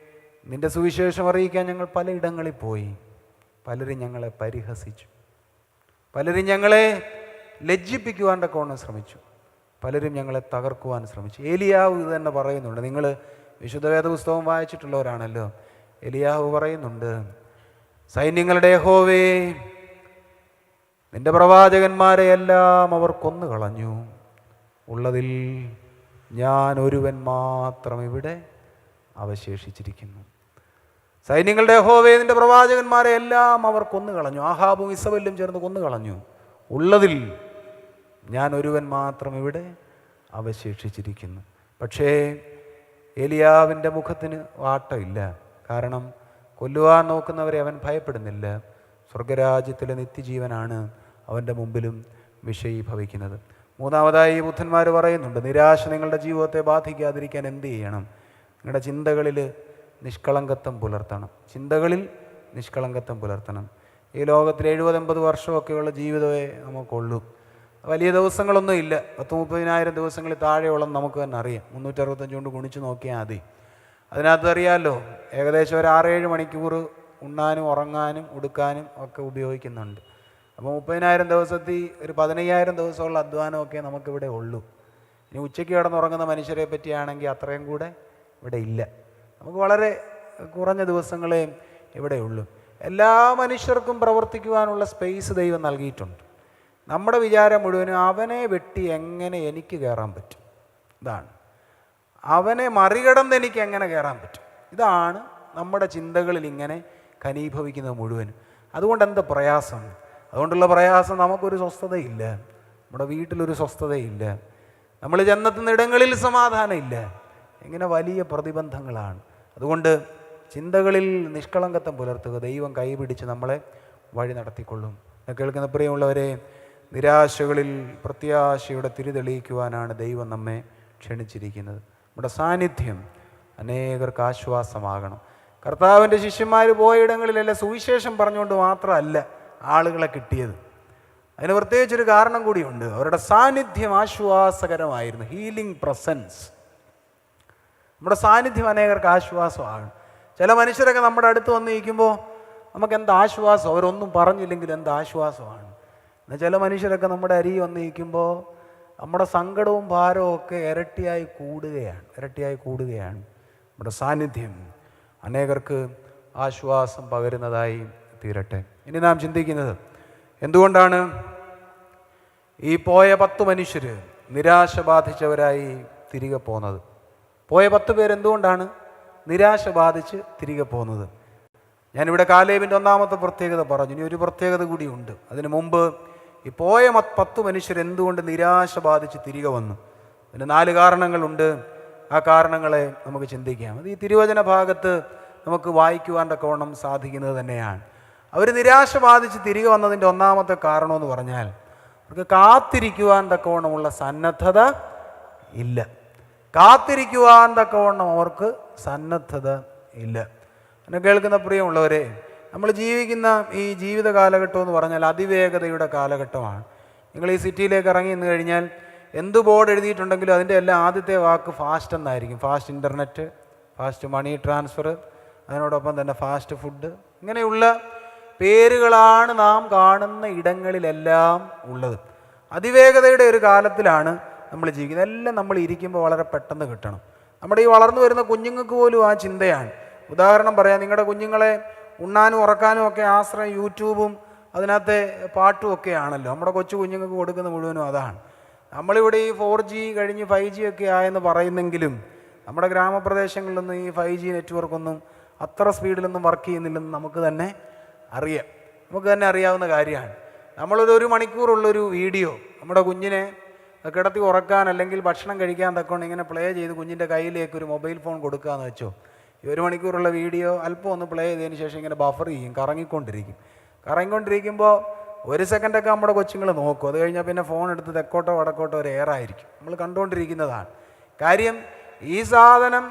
നിന്റെ സുവിശേഷം അറിയിക്കാൻ ഞങ്ങൾ പലയിടങ്ങളിൽ പോയി. പലരും ഞങ്ങളെ പരിഹസിച്ചു, പലരും ഞങ്ങളെ ലജ്ജിപ്പിക്കുവാൻ തക്കവണ്ണം ശ്രമിച്ചു, പലരും ഞങ്ങളെ തകർക്കുവാൻ ശ്രമിച്ചു. ഏലിയാവ് ഇത് തന്നെ പറയുന്നുണ്ട്. നിങ്ങൾ വിശുദ്ധ വേദപുസ്തകം വായിച്ചിട്ടുള്ളവരാണല്ലോ. ഏലിയാവ് പറയുന്നുണ്ട്, സൈന്യങ്ങളുടെ യഹോവേ, നിന്റെ പ്രവാചകന്മാരെ എല്ലാം അവർ കൊന്നുകളഞ്ഞു, ഉള്ളതിൽ ഞാൻ ഒരുവൻ മാത്രം ഇവിടെ അവശേഷിച്ചിരിക്കുന്നു. സൈന്യങ്ങളുടെ യഹോവേ, നിന്റെ പ്രവാചകന്മാരെ എല്ലാം അവർ കൊന്നുകളഞ്ഞു, ആഹാബും ഇസബെല്ലും ചേർന്ന് കൊന്നുകളഞ്ഞു, ഉള്ളതിൽ ഞാൻ ഒരുവൻ മാത്രം ഇവിടെ അവശേഷിച്ചിരിക്കുന്നു. പക്ഷേ ഏലിയാവിൻ്റെ മുഖത്തിന് വാട്ടമില്ല. കാരണം കൊല്ലുവാൻ നോക്കുന്നവരെ അവൻ ഭയപ്പെടുന്നില്ല. സ്വർഗരാജ്യത്തിലെ നിത്യജീവനാണ് അവൻ്റെ മുമ്പിലും വിഷയീഭവിക്കുന്നത്. മൂന്നാമതായി ബുദ്ധന്മാർ പറയുന്നുണ്ട്, നിരാശ നിങ്ങളുടെ ജീവിതത്തെ ബാധിക്കാതിരിക്കാൻ എന്ത് ചെയ്യണം? നിങ്ങളുടെ ചിന്തകളിൽ നിഷ്കളങ്കത്വം പുലർത്തണം. ഈ ലോകത്തിൽ 70-80 വർഷമൊക്കെയുള്ള ജീവിതമേ നമുക്കുള്ളൂ. വലിയ ദിവസങ്ങളൊന്നും ഇല്ല. 10-30,000 ദിവസങ്ങളിൽ താഴെയുള്ള നമുക്ക് തന്നെ അറിയാം. 365 കൊണ്ട് ഗുണിച്ച് നോക്കിയാൽ മതി. അതിനകത്ത് അറിയാമല്ലോ, ഏകദേശം ഒരു 6-7 മണിക്കൂർ ഉണ്ണാനും ഉറങ്ങാനും ഉടുക്കാനും ഒക്കെ ഉപയോഗിക്കുന്നുണ്ട്. അപ്പോൾ 30,000 ദിവസത്തിൽ ഒരു 15,000 ദിവസമുള്ള അധ്വാനമൊക്കെ നമുക്കിവിടെ ഉള്ളൂ. ഇനി ഉച്ചയ്ക്ക് കിടന്നുറങ്ങുന്ന മനുഷ്യരെ പറ്റിയാണെങ്കിൽ അത്രയും കൂടെ ഇവിടെ ഇല്ല. നമുക്ക് വളരെ കുറഞ്ഞ ദിവസങ്ങളെ ഇവിടെ ഉള്ളൂ. എല്ലാ മനുഷ്യർക്കും പ്രവർത്തിക്കുവാനുള്ള സ്പേസ് ദൈവം നൽകിയിട്ടുണ്ട്. നമ്മുടെ വിചാരം മുഴുവനും അവനെ വെട്ടി എങ്ങനെ എനിക്ക് കയറാൻ പറ്റും, ഇതാണ്. അവനെ മറികടന്ന് എനിക്ക് എങ്ങനെ കയറാൻ പറ്റും? ഇതാണ് നമ്മുടെ ചിന്തകളിൽ ഇങ്ങനെ ഘനീഭവിക്കുന്നത് മുഴുവനും. അതുകൊണ്ട് എന്താ പ്രയാസം? അതുകൊണ്ടുള്ള പ്രയാസം, നമുക്കൊരു സ്വസ്ഥതയില്ല, നമ്മുടെ വീട്ടിലൊരു സ്വസ്ഥതയില്ല, നമ്മൾ ചെന്നെത്തുന്ന ഇടങ്ങളിൽ സമാധാനമില്ല. ഇങ്ങനെ വലിയ പ്രതിബന്ധങ്ങളാണ്. അതുകൊണ്ട് ചിന്തകളിൽ നിഷ്കളങ്കത്വം പുലർത്തുക. ദൈവം കൈപിടിച്ച് നമ്മളെ വഴി നടത്തിക്കൊള്ളും. കേൾക്കുന്ന പ്രിയമുള്ളവരെ, നിരാശകളിൽ പ്രത്യാശയുടെ തിരി തെളിയിക്കുവാനാണ് ദൈവം നമ്മെ ക്ഷണിച്ചിരിക്കുന്നത്. നമ്മുടെ സാന്നിധ്യം അനേകർക്ക് ആശ്വാസമാകണം. കർത്താവിൻ്റെ ശിഷ്യന്മാർ പോയ ഇടങ്ങളിലെല്ലാം സുവിശേഷം പറഞ്ഞുകൊണ്ട് മാത്രമല്ല ആളുകളെ കിട്ടിയത്. അതിന് പ്രത്യേകിച്ചൊരു കാരണം കൂടിയുണ്ട്. അവരുടെ സാന്നിധ്യം ആശ്വാസകരമായിരുന്നു. Healing presence. നമ്മുടെ സാന്നിധ്യം അനേകർക്ക് ആശ്വാസമാകണം. ചില മനുഷ്യരൊക്കെ നമ്മുടെ അടുത്ത് വന്ന് നിൽക്കുമ്പോൾ നമുക്ക് എന്ത് ആശ്വാസം, അവരൊന്നും പറഞ്ഞില്ലെങ്കിൽ എന്ത് ആശ്വാസമാണ്. എന്നാൽ ചില മനുഷ്യരൊക്കെ നമ്മുടെ അരികെ വന്ന് നിൽക്കുമ്പോൾ നമ്മുടെ സങ്കടവും ഭാരവും ഒക്കെ ഇരട്ടിയായി കൂടുകയാണ്. നമ്മുടെ സാന്നിധ്യം അനേകർക്ക് ആശ്വാസം പകരുന്നതായി തീരട്ടെ. ഇനി നാം ചിന്തിക്കുന്നത്, എന്തുകൊണ്ടാണ് ഈ പോയ 10 മനുഷ്യർ നിരാശ ബാധിച്ചവരായി തിരികെ പോകുന്നത്? പോയ 10 പേര് എന്തുകൊണ്ടാണ് നിരാശ ബാധിച്ച് തിരികെ പോകുന്നത്? ഞാനിവിടെ കാലേബിൻ്റെ 1ാമത്തെ പ്രത്യേകത പറഞ്ഞു. ഇനി ഒരു പ്രത്യേകത കൂടിയുണ്ട്. അതിനു മുമ്പ് ഈ പോയ 10 മനുഷ്യർ എന്തുകൊണ്ട് നിരാശ ബാധിച്ച് തിരികെ വന്നു? അതിന് 4 കാരണങ്ങളുണ്ട്. ആ കാരണങ്ങളെ നമുക്ക് ചിന്തിക്കാം. അത് ഈ തിരുവചന ഭാഗത്ത് നമുക്ക് വായിക്കുവാൻ തക്കവണ്ണം സാധിക്കുന്നത് തന്നെയാണ്. അവർ നിരാശ ബാധിച്ച് തിരികെ വന്നതിൻ്റെ 1ാമത്തെ കാരണമെന്ന് പറഞ്ഞാൽ, അവർക്ക് കാത്തിരിക്കുവാൻ തക്കവണ്ണമുള്ള സന്നദ്ധത ഇല്ല. കാത്തിരിക്കുവാൻ തക്കവണ്ണം അവർക്ക് സന്നദ്ധത ഇല്ല. എന്നെ കേൾക്കുന്ന പ്രിയമുള്ളവരെ, നമ്മൾ ജീവിക്കുന്ന ഈ ജീവിത കാലഘട്ടം എന്ന് പറഞ്ഞാൽ അതിവേഗതയുടെ കാലഘട്ടമാണ്. നിങ്ങൾ ഈ സിറ്റിയിലേക്ക് ഇറങ്ങി നിന്ന് കഴിഞ്ഞാൽ എന്ത് ബോർഡ് എഴുതിയിട്ടുണ്ടെങ്കിലും അതിൻ്റെ എല്ലാം ആദ്യത്തെ വാക്ക് ഫാസ്റ്റ് എന്നായിരിക്കും. Fast internet, fast money transfer, അതിനോടൊപ്പം തന്നെ ഫാസ്റ്റ് ഫുഡ്, ഇങ്ങനെയുള്ള പേരുകളാണ് നാം കാണുന്ന ഇടങ്ങളിലെല്ലാം ഉള്ളത്. അതിവേഗതയുടെ ഒരു കാലത്തിലാണ് നമ്മൾ ജീവിക്കുന്നത്. എല്ലാം നമ്മൾ ഇരിക്കുമ്പോൾ വളരെ പെട്ടെന്ന് കിട്ടണം. നമ്മുടെ ഈ വളർന്നു വരുന്ന കുഞ്ഞുങ്ങൾക്ക് പോലും ആ ചിന്തയാണ്. ഉദാഹരണം പറയാം, നിങ്ങളുടെ കുഞ്ഞുങ്ങളെ ഉണ്ണാനും ഉറക്കാനും ഒക്കെ ആശ്രയം യൂട്യൂബും അതിനകത്തെ പാട്ടും ഒക്കെ ആണല്ലോ. നമ്മുടെ കൊച്ചു കുഞ്ഞുങ്ങൾക്ക് കൊടുക്കുന്ന മുഴുവനും അതാണ്. നമ്മളിവിടെ ഈ 4G കഴിഞ്ഞ് 5G ഒക്കെ ആയെന്ന് പറയുന്നെങ്കിലും നമ്മുടെ ഗ്രാമപ്രദേശങ്ങളിലൊന്നും ഈ 5G നെറ്റ്വർക്കൊന്നും അത്ര സ്പീഡിലൊന്നും വർക്ക് ചെയ്യുന്നില്ലെന്ന് നമുക്ക് തന്നെ അറിയാവുന്ന കാര്യമാണ്. നമ്മളൊരു മണിക്കൂറുള്ളൊരു വീഡിയോ നമ്മുടെ കുഞ്ഞിനെ കിടത്തി ഉറക്കാൻ അല്ലെങ്കിൽ ഭക്ഷണം കഴിക്കാൻ തക്കൊണ്ട് ഇങ്ങനെ പ്ലേ ചെയ്ത് കുഞ്ഞിൻ്റെ കയ്യിലേക്ക് ഒരു മൊബൈൽ ഫോൺ കൊടുക്കുകയെന്ന് വെച്ചോ, ഈ 1 മണിക്കൂറുള്ള വീഡിയോ അല്പം ഒന്ന് പ്ലേ ചെയ്തതിന് ശേഷം ഇങ്ങനെ ബഫർ ചെയ്യും, കറങ്ങിക്കൊണ്ടിരിക്കുമ്പോൾ 1 സെക്കൻഡൊക്കെ നമ്മുടെ കൊച്ചുങ്ങൾ നോക്കും. അത് കഴിഞ്ഞാൽ പിന്നെ ഫോൺ എടുത്ത് തെക്കോട്ടോ വടക്കോട്ടോ ഒരു എയറായിരിക്കും. നമ്മൾ കണ്ടുകൊണ്ടിരിക്കുന്നതാണ്. കാര്യം ഈ സാധനം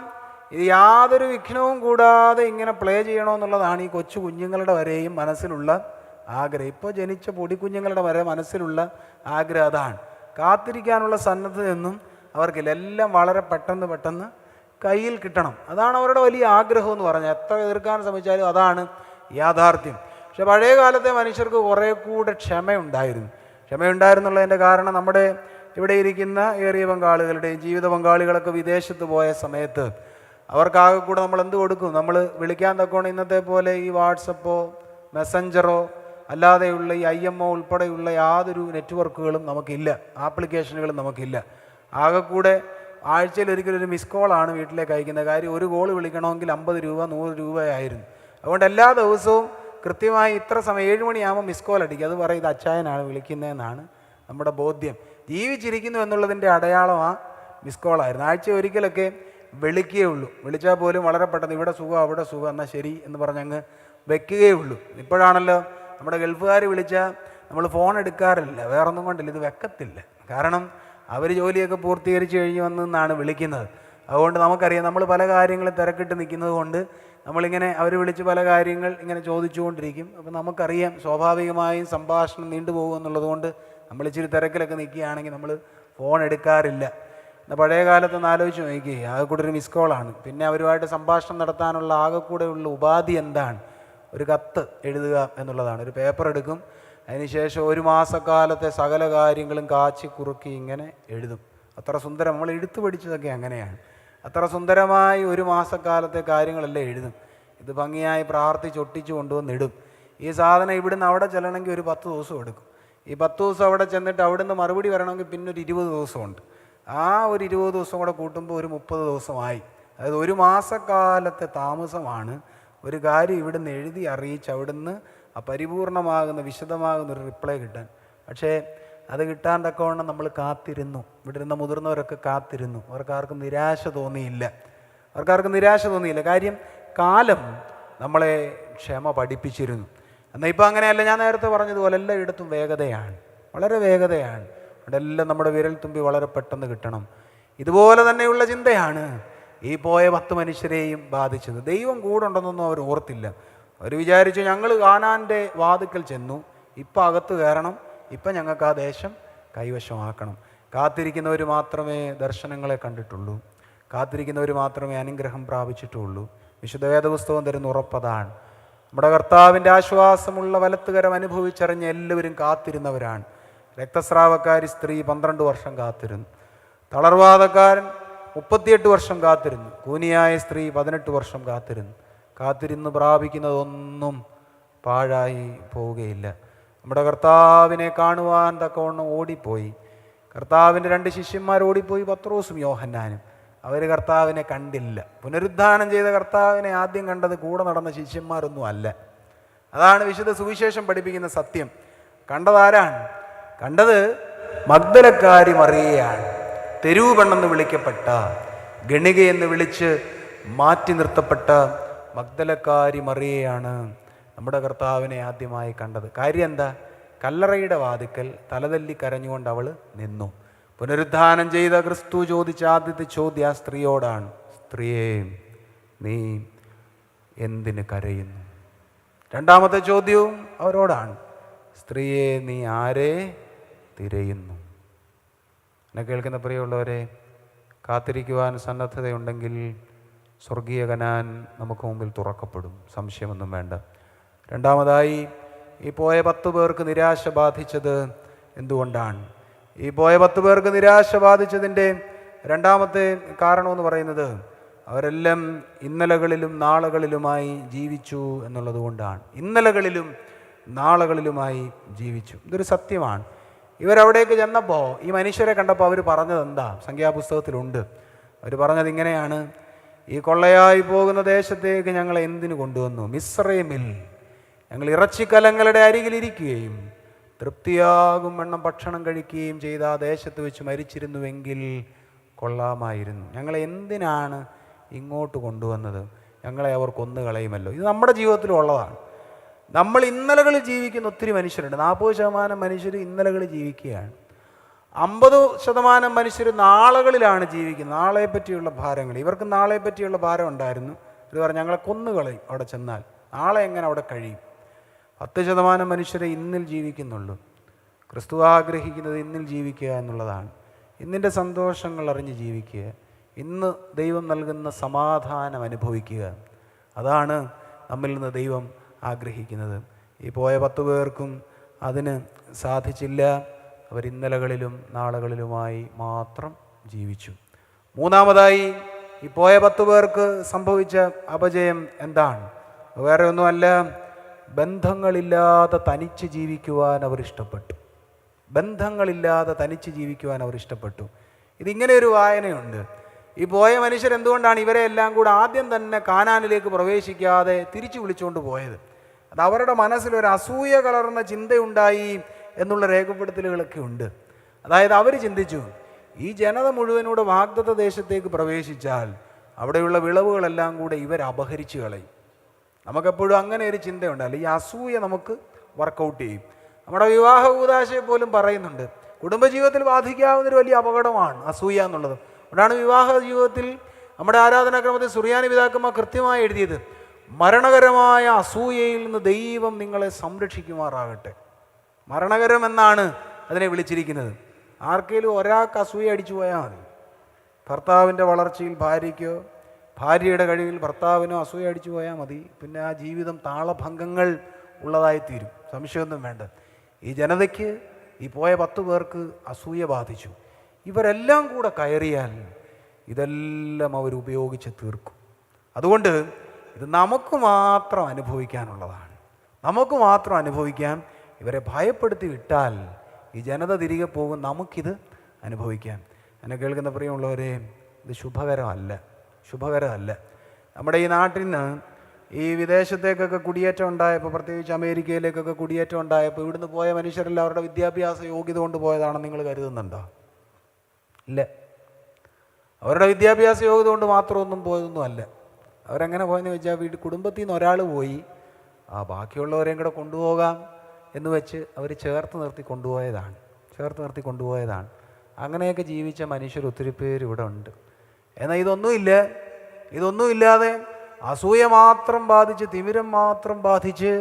ഇത് യാതൊരു വിഘ്നവും കൂടാതെ ഇങ്ങനെ പ്ലേ ചെയ്യണമെന്നുള്ളതാണ് ഈ കൊച്ചു കുഞ്ഞുങ്ങളുടെ വരെയും മനസ്സിലുള്ള ആഗ്രഹം. ഇപ്പോൾ ജനിച്ച പൊടിക്കുഞ്ഞുങ്ങളുടെ വരെ മനസ്സിലുള്ള ആഗ്രഹം അതാണ്. കാത്തിരിക്കാനുള്ള സന്നദ്ധതയൊന്നും അവർക്കില്ല. എല്ലാം വളരെ പെട്ടെന്ന് കയ്യിൽ കിട്ടണം. അതാണ് അവരുടെ വലിയ ആഗ്രഹം എന്ന് പറഞ്ഞാൽ. എത്ര എതിർക്കാൻ ശ്രമിച്ചാലും അതാണ് യാഥാർത്ഥ്യം. പക്ഷെ പഴയ കാലത്തെ മനുഷ്യർക്ക് കുറേ കൂടെ ക്ഷമയുണ്ടായിരുന്നുള്ളതിൻ്റെ കാരണം, നമ്മുടെ ഇവിടെ ഇരിക്കുന്ന ഏറിയ പങ്കാളികളുടെയും ജീവിത പങ്കാളികളൊക്കെ വിദേശത്ത് പോയ സമയത്ത് അവർക്കാകെ കൂടെ നമ്മൾ എന്ത് കൊടുക്കും? നമ്മൾ വിളിക്കാൻ തക്കോണം ഇന്നത്തെ പോലെ ഈ വാട്സപ്പോ മെസ്സഞ്ചറോ അല്ലാതെയുള്ള ഈ IMO ഉൾപ്പെടെയുള്ള യാതൊരു നെറ്റ്വർക്കുകളും നമുക്കില്ല, ആപ്ലിക്കേഷനുകളും നമുക്കില്ല. ആകെ കൂടെ ആഴ്ചയിൽ ഒരിക്കലൊരു മിസ് കോളാണ് വീട്ടിലേക്ക് അയക്കുന്ന കാര്യം. ഒരു കോൾ വിളിക്കണമെങ്കിൽ 50 രൂപ 100 രൂപയായിരുന്നു. അതുകൊണ്ട് എല്ലാ ദിവസവും കൃത്യമായി ഇത്ര സമയം 7 മണിയാകുമ്പോൾ മിസ് കോൾ അടിക്കുക. അത് പറയും ഇത് അച്ചായനാണ് വിളിക്കുന്നതെന്നാണ് നമ്മുടെ ബോധ്യം. ജീവിച്ചിരിക്കുന്നു എന്നുള്ളതിൻ്റെ അടയാളം ആ മിസ് കോളായിരുന്നു. ആഴ്ച ഒരിക്കലൊക്കെ വിളിക്കുകയുള്ളൂ. വിളിച്ചാൽ പോലും വളരെ പെട്ടെന്ന് ഇവിടെ സുഖം അവിടെ സുഖം എന്നാൽ ശരി എന്ന് പറഞ്ഞങ്ങ് വെക്കുകയുള്ളൂ. ഇപ്പോഴാണല്ലോ നമ്മുടെ ഗൾഫുകാർ വിളിച്ചാൽ നമ്മൾ ഫോൺ എടുക്കാറില്ല, വേറൊന്നും കൊണ്ടില്ല, ഇത് വെക്കത്തില്ല. കാരണം അവർ ജോലിയൊക്കെ പൂർത്തീകരിച്ച് കഴിഞ്ഞ് വന്നെന്നാണ് വിളിക്കുന്നത്. അതുകൊണ്ട് നമുക്കറിയാം, നമ്മൾ പല കാര്യങ്ങളും തിരക്കിട്ട് നിൽക്കുന്നത് കൊണ്ട് നമ്മളിങ്ങനെ അവർ വിളിച്ച് പല കാര്യങ്ങൾ ഇങ്ങനെ ചോദിച്ചുകൊണ്ടിരിക്കും. അപ്പോൾ നമുക്കറിയാം സ്വാഭാവികമായും സംഭാഷണം നീണ്ടുപോകും എന്നുള്ളത് കൊണ്ട് നമ്മൾ ഇച്ചിരി തിരക്കിലൊക്കെ നിൽക്കുകയാണെങ്കിൽ നമ്മൾ ഫോൺ എടുക്കാറില്ല. എന്നാൽ പഴയ കാലത്തൊന്ന് ആലോചിച്ച് നോക്കിയേ, ആകെ കൂടെ ഒരു മിസ് കോളാണ്. പിന്നെ അവരുമായിട്ട് സംഭാഷണം നടത്താനുള്ള ആകെ കൂടെയുള്ള ഉപാധി എന്താണ്? ഒരു കത്ത് എഴുതുക എന്നുള്ളതാണ്. ഒരു പേപ്പർ എടുക്കും, അതിനുശേഷം 1 മാസക്കാലത്തെ സകല കാര്യങ്ങളും കാച്ചി കുറുക്കി ഇങ്ങനെ എഴുതും. അത്ര സുന്ദരം, നമ്മൾ എഴുത്ത് പഠിച്ചതൊക്കെ അങ്ങനെയാണ്. അത്ര സുന്ദരമായി 1 മാസക്കാലത്തെ കാര്യങ്ങളെല്ലാം എഴുതും. ഇത് ഭംഗിയായി പ്രാർത്ഥിച്ച് ഒട്ടിച്ച് കൊണ്ടുവന്നിടും. ഈ സാധനം ഇവിടുന്ന് അവിടെ ചെല്ലണമെങ്കിൽ ഒരു 10 ദിവസം എടുക്കും. ഈ 10 ദിവസം അവിടെ ചെന്നിട്ട് അവിടുന്ന് മറുപടി വരണമെങ്കിൽ പിന്നെ ഒരു 20 ദിവസമുണ്ട്. ആ ഒരു 20 ദിവസം കൂടെ കൂട്ടുമ്പോൾ ഒരു 30 ദിവസമായി. അതായത് ഒരു മാസക്കാലത്തെ താമസമാണ് ഒരു കാര്യം ഇവിടുന്ന് എഴുതി അറിയിച്ച് അവിടുന്ന് ആ പരിപൂർണമാകുന്ന വിശദമാകുന്ന ഒരു റിപ്ലൈ കിട്ടാൻ. പക്ഷേ അത് കിട്ടാൻ തക്കവണ്ണം നമ്മൾ കാത്തിരുന്നു. ഇവിടെ ഇരുന്ന മുതിർന്നവരൊക്കെ കാത്തിരുന്നു. അവർക്കാർക്കും നിരാശ തോന്നിയില്ല. കാര്യം കാലം നമ്മളെ ക്ഷമ പഠിപ്പിച്ചിരുന്നു. എന്നാൽ ഇപ്പം അങ്ങനെയല്ല. ഞാൻ നേരത്തെ പറഞ്ഞതുപോലെ എല്ലായിടത്തും വേഗതയാണ്, വളരെ വേഗതയാണ്. അവിടെ എല്ലാം നമ്മുടെ വിരൽത്തുമ്പി വളരെ പെട്ടെന്ന് കിട്ടണം. ഇതുപോലെ തന്നെയുള്ള ചിന്തയാണ് ഈ പോയ 10 മനുഷ്യരെയും ബാധിച്ചത്. ദൈവം കൂടെ ഉണ്ടെന്നൊന്നും അവർ ഓർത്തില്ല. അവർ വിചാരിച്ചു, ഞങ്ങൾ കാനാൻ്റെ വാതിക്കൽ ചെന്നു, ഇപ്പം അകത്ത് കയറണം, ഇപ്പം ഞങ്ങൾക്ക് ആ ദേശം കൈവശമാക്കണം. കാത്തിരിക്കുന്നവർ മാത്രമേ ദർശനങ്ങളെ കണ്ടിട്ടുള്ളൂ. കാത്തിരിക്കുന്നവർ മാത്രമേ അനുഗ്രഹം പ്രാപിച്ചിട്ടുള്ളൂ. വിശുദ്ധ വേദപുസ്തകം തരുന്ന ഉറപ്പതാണ്. നമ്മുടെ കർത്താവിൻ്റെ ആശ്വാസമുള്ള വലത്തുകരം അനുഭവിച്ചറിഞ്ഞ എല്ലാവരും കാത്തിരുന്നവരാണ്. രക്തസ്രാവക്കാരി സ്ത്രീ 12 വർഷം കാത്തിരുന്നു. തളർവാദക്കാരൻ 38 വർഷം കാത്തിരുന്നു. കൂനിയായ സ്ത്രീ 18 വർഷം കാത്തിരുന്ന് പ്രാപിക്കുന്നതൊന്നും പാഴായി പോവുകയില്ല. നമ്മുടെ കർത്താവിനെ കാണുവാൻ തക്കവണ്ണം ഓടിപ്പോയി. കർത്താവിൻ്റെ 2 ശിഷ്യന്മാർ ഓടിപ്പോയി, പത്രോസും യോഹന്നാനും. അവർ കർത്താവിനെ കണ്ടില്ല. പുനരുദ്ധാനം ചെയ്ത കർത്താവിനെ ആദ്യം കണ്ടത് കൂടെ നടന്ന ശിഷ്യന്മാരൊന്നും അല്ല. അതാണ് വിശുദ്ധ സുവിശേഷം പഠിപ്പിക്കുന്ന സത്യം. കണ്ടതാരാണ്? കണ്ടത് മഗ്ദലക്കാരി മറിയയാണ്. തെരുവ് പെണ്ണെന്ന് വിളിക്കപ്പെട്ട, ഗണികയെന്ന് വിളിച്ച് മാറ്റി നിർത്തപ്പെട്ട മഗ്ദലക്കാരി മറിയയാണ് നമ്മുടെ കർത്താവിനെ ആദ്യമായി കണ്ടത്. കാര്യം എന്താ? കല്ലറയുടെ വാതിക്കൽ തലതല്ലി കരഞ്ഞുകൊണ്ട് അവൾ നിന്നു. പുനരുദ്ധാനം ചെയ്ത ക്രിസ്തു ചോദിച്ച ആദ്യത്തെ ചോദ്യം ആ സ്ത്രീയോടാണ്. സ്ത്രീയെ, നീ എന്തിന് കരയുന്നു? രണ്ടാമത്തെ ചോദ്യവും അവരോടാണ്. സ്ത്രീയെ, നീ ആരെ തിരയുന്നു? എന്നെ കേൾക്കുന്ന പ്രിയമുള്ളവരെ, കാത്തിരിക്കുവാൻ സന്നദ്ധതയുണ്ടെങ്കിൽ സ്വർഗീയ കനാൻ നമുക്ക് മുമ്പിൽ തുറക്കപ്പെടും, സംശയമൊന്നും വേണ്ട. രണ്ടാമതായി, ഈ പോയ 10 പേർക്ക് നിരാശ ബാധിച്ചത് എന്തുകൊണ്ടാണ്? ഈ പോയ 10 പേർക്ക് നിരാശ ബാധിച്ചതിൻ്റെ രണ്ടാമത്തെ കാരണമെന്ന് പറയുന്നത് അവരെല്ലാം ഇന്നലകളിലും നാളുകളിലുമായി ജീവിച്ചു എന്നുള്ളത് കൊണ്ടാണ്. ഇന്നലകളിലും നാളുകളിലുമായി ജീവിച്ചു. ഇതൊരു സത്യമാണ്. ഇവരവിടേക്ക് ചെന്നപ്പോൾ ഈ മനുഷ്യരെ കണ്ടപ്പോൾ അവർ പറഞ്ഞത് എന്താ? സംഖ്യാപുസ്തകത്തിലുണ്ട്. അവർ പറഞ്ഞത് ഇങ്ങനെയാണ്: ഈ കൊള്ളയായി പോകുന്ന ദേശത്തേക്ക് ഞങ്ങളെ എന്തിനു കൊണ്ടുവന്നു? മിസ്രൈമിൽ ഞങ്ങൾ ഇറച്ചിക്കലങ്ങളുടെ അരികിലിരിക്കുകയും തൃപ്തിയാകും വണ്ണം ഭക്ഷണം കഴിക്കുകയും ചെയ്ത ആ ദേശത്ത് വെച്ച് മരിച്ചിരുന്നുവെങ്കിൽ കൊള്ളാമായിരുന്നു. ഞങ്ങളെ എന്തിനാണ് ഇങ്ങോട്ട് കൊണ്ടുവന്നത്? ഞങ്ങളെ അവർ കൊന്നുകളയുമല്ലോ. ഇത് നമ്മുടെ ജീവിതത്തിലും ഉള്ളതാണ്. നമ്മൾ ഇന്നലകളിൽ ജീവിക്കുന്ന ഒത്തിരി മനുഷ്യരുണ്ട്. 40% മനുഷ്യർ ഇന്നലകളിൽ ജീവിക്കുകയാണ്. 50% മനുഷ്യർ നാളുകളിലാണ് ജീവിക്കുന്നത്. നാളെ പറ്റിയുള്ള ഭാരങ്ങൾ. ഇവർക്ക് നാളെ പറ്റിയുള്ള ഭാരം ഉണ്ടായിരുന്നു. ഇത് പറഞ്ഞ് ഞങ്ങളെ കൊന്നുകളയും അവിടെ ചെന്നാൽ. നാളെ എങ്ങനെ അവിടെ കഴിയും? 10% മനുഷ്യരെ ഇന്നിൽ ജീവിക്കുന്നുള്ളൂ. ക്രിസ്തു ആഗ്രഹിക്കുന്നത് ഇന്നിൽ ജീവിക്കുക എന്നുള്ളതാണ്. ഇന്നിൻ്റെ സന്തോഷങ്ങൾ അറിഞ്ഞ് ജീവിക്കുക, ഇന്ന് ദൈവം നൽകുന്ന സമാധാനം അനുഭവിക്കുക. അതാണ് നമ്മിൽ നിന്ന് ദൈവം ആഗ്രഹിക്കുന്നത്. ഈ പോയ 10 പേർക്കും അതിന് സാധിച്ചില്ല. അവർ ഇന്നലകളിലും നാളുകളിലുമായി മാത്രം ജീവിച്ചു. മൂന്നാമതായി, ഈ പോയ 10 പേർക്ക് സംഭവിച്ച അപജയം എന്താണ്? വേറെ ഒന്നുമല്ല, ബന്ധങ്ങളില്ലാതെ തനിച്ച് ജീവിക്കുവാൻ അവർ ഇഷ്ടപ്പെട്ടു. ഇതിങ്ങനെ ഒരു വായനയുണ്ട്. ഈ പോയ മനുഷ്യർ എന്തുകൊണ്ടാണ് ഇവരെ എല്ലാം കൂടെ ആദ്യം തന്നെ കാനാനിലേക്ക് പ്രവേശിക്കാതെ തിരിച്ചു വിളിച്ചുകൊണ്ട് പോയത്? അത് അവരുടെ മനസ്സിലൊരു അസൂയ കലർന്ന ചിന്തയുണ്ടായി എന്നുള്ള രേഖപ്പെടുത്തലുകളൊക്കെ ഉണ്ട്. അതായത് അവർ ചിന്തിച്ചു, ഈ ജനത മുഴുവനൂടെ വാഗ്ദത്ത ദേശത്തേക്ക് പ്രവേശിച്ചാൽ അവിടെയുള്ള വിളവുകളെല്ലാം കൂടെ ഇവർ അപഹരിച്ചു കളയും. നമുക്കെപ്പോഴും അങ്ങനെ ഒരു ചിന്തയുണ്ടല്ലോ. ഈ അസൂയ നമുക്ക് വർക്കൗട്ട് ചെയ്യും. നമ്മുടെ വിവാഹ കൂദാശയെ പോലും പറയുന്നുണ്ട്, കുടുംബജീവിതത്തിൽ ബാധിക്കാവുന്നൊരു വലിയ അപകടമാണ് അസൂയ എന്നുള്ളത്. അവിടെയാണ് വിവാഹ ജീവിതത്തിൽ നമ്മുടെ ആരാധനാക്രമത്തിൽ സുറിയാനി പിതാക്കന്മാർ കൃത്യമായി എഴുതിയത്: മരണകരമായ അസൂയയിൽ നിന്ന് ദൈവം നിങ്ങളെ സംരക്ഷിക്കുമാറാകട്ടെ. മരണകരം എന്നാണ് അതിനെ വിളിച്ചിരിക്കുന്നത്. ആർക്കെങ്കിലും ഒരാൾക്ക് അസൂയ അടിച്ചു പോയാൽ മതി. ഭർത്താവിൻ്റെ വളർച്ചയിൽ ഭാര്യയ്ക്കോ, ഭാര്യയുടെ കഴിവിൽ ഭർത്താവിനോ അസൂയ അടിച്ചു പോയാൽ മതി. പിന്നെ ആ ജീവിതം താളഭംഗങ്ങൾ ഉള്ളതായിത്തീരും, സംശയമൊന്നും വേണ്ട. ഈ ജനതയ്ക്ക്, ഈ പോയ 10 പേർക്ക് അസൂയ ബാധിച്ചു. ഇവരെല്ലാം കൂടെ കയറിയാൽ ഇതെല്ലാം അവരുപയോഗിച്ച് തീർക്കും. അതുകൊണ്ട് ഇത് നമുക്ക് മാത്രം അനുഭവിക്കാനുള്ളതാണ്. നമുക്ക് മാത്രം അനുഭവിക്കാം. ഇവരെ ഭയപ്പെടുത്തി വിട്ടാൽ ഈ ജനത തിരികെ പോകും. നമുക്കിത് അനുഭവിക്കാം. എന്നെ കേൾക്കുന്ന പ്രിയമുള്ളവരെ, ഇത് ശുഭകരമല്ല. നമ്മുടെ ഈ നാട്ടിൽ നിന്ന് ഈ വിദേശത്തേക്കൊക്കെ കുടിയേറ്റം ഉണ്ടായപ്പോൾ, പ്രത്യേകിച്ച് അമേരിക്കയിലേക്കൊക്കെ കുടിയേറ്റം ഉണ്ടായപ്പോൾ, ഇവിടുന്ന് പോയ മനുഷ്യരെല്ലാം അവരുടെ വിദ്യാഭ്യാസ യോഗ്യത കൊണ്ട് പോയതാണെന്ന് നിങ്ങൾ കരുതുന്നുണ്ടോ? ഇല്ല. അവരുടെ വിദ്യാഭ്യാസ യോഗ്യത കൊണ്ട് മാത്രമൊന്നും പോയതൊന്നുമല്ല. അവരെങ്ങനെ പോയെന്ന് വെച്ചാൽ കുടുംബത്തിൽ നിന്ന് ഒരാൾ പോയി, ബാക്കിയുള്ളവരെയും കൂടെ കൊണ്ടുപോകാം എന്ന് വെച്ച് അവർ ചേർത്ത് നിർത്തി കൊണ്ടുപോയതാണ്. അങ്ങനെയൊക്കെ ജീവിച്ച മനുഷ്യർ ഒത്തിരി പേര് ഇവിടെ ഉണ്ട്. എന്നാൽ ഇതൊന്നുമില്ലാതെ അസൂയ മാത്രം ബാധിച്ച്, തിമിരം മാത്രം ബാധിച്ച്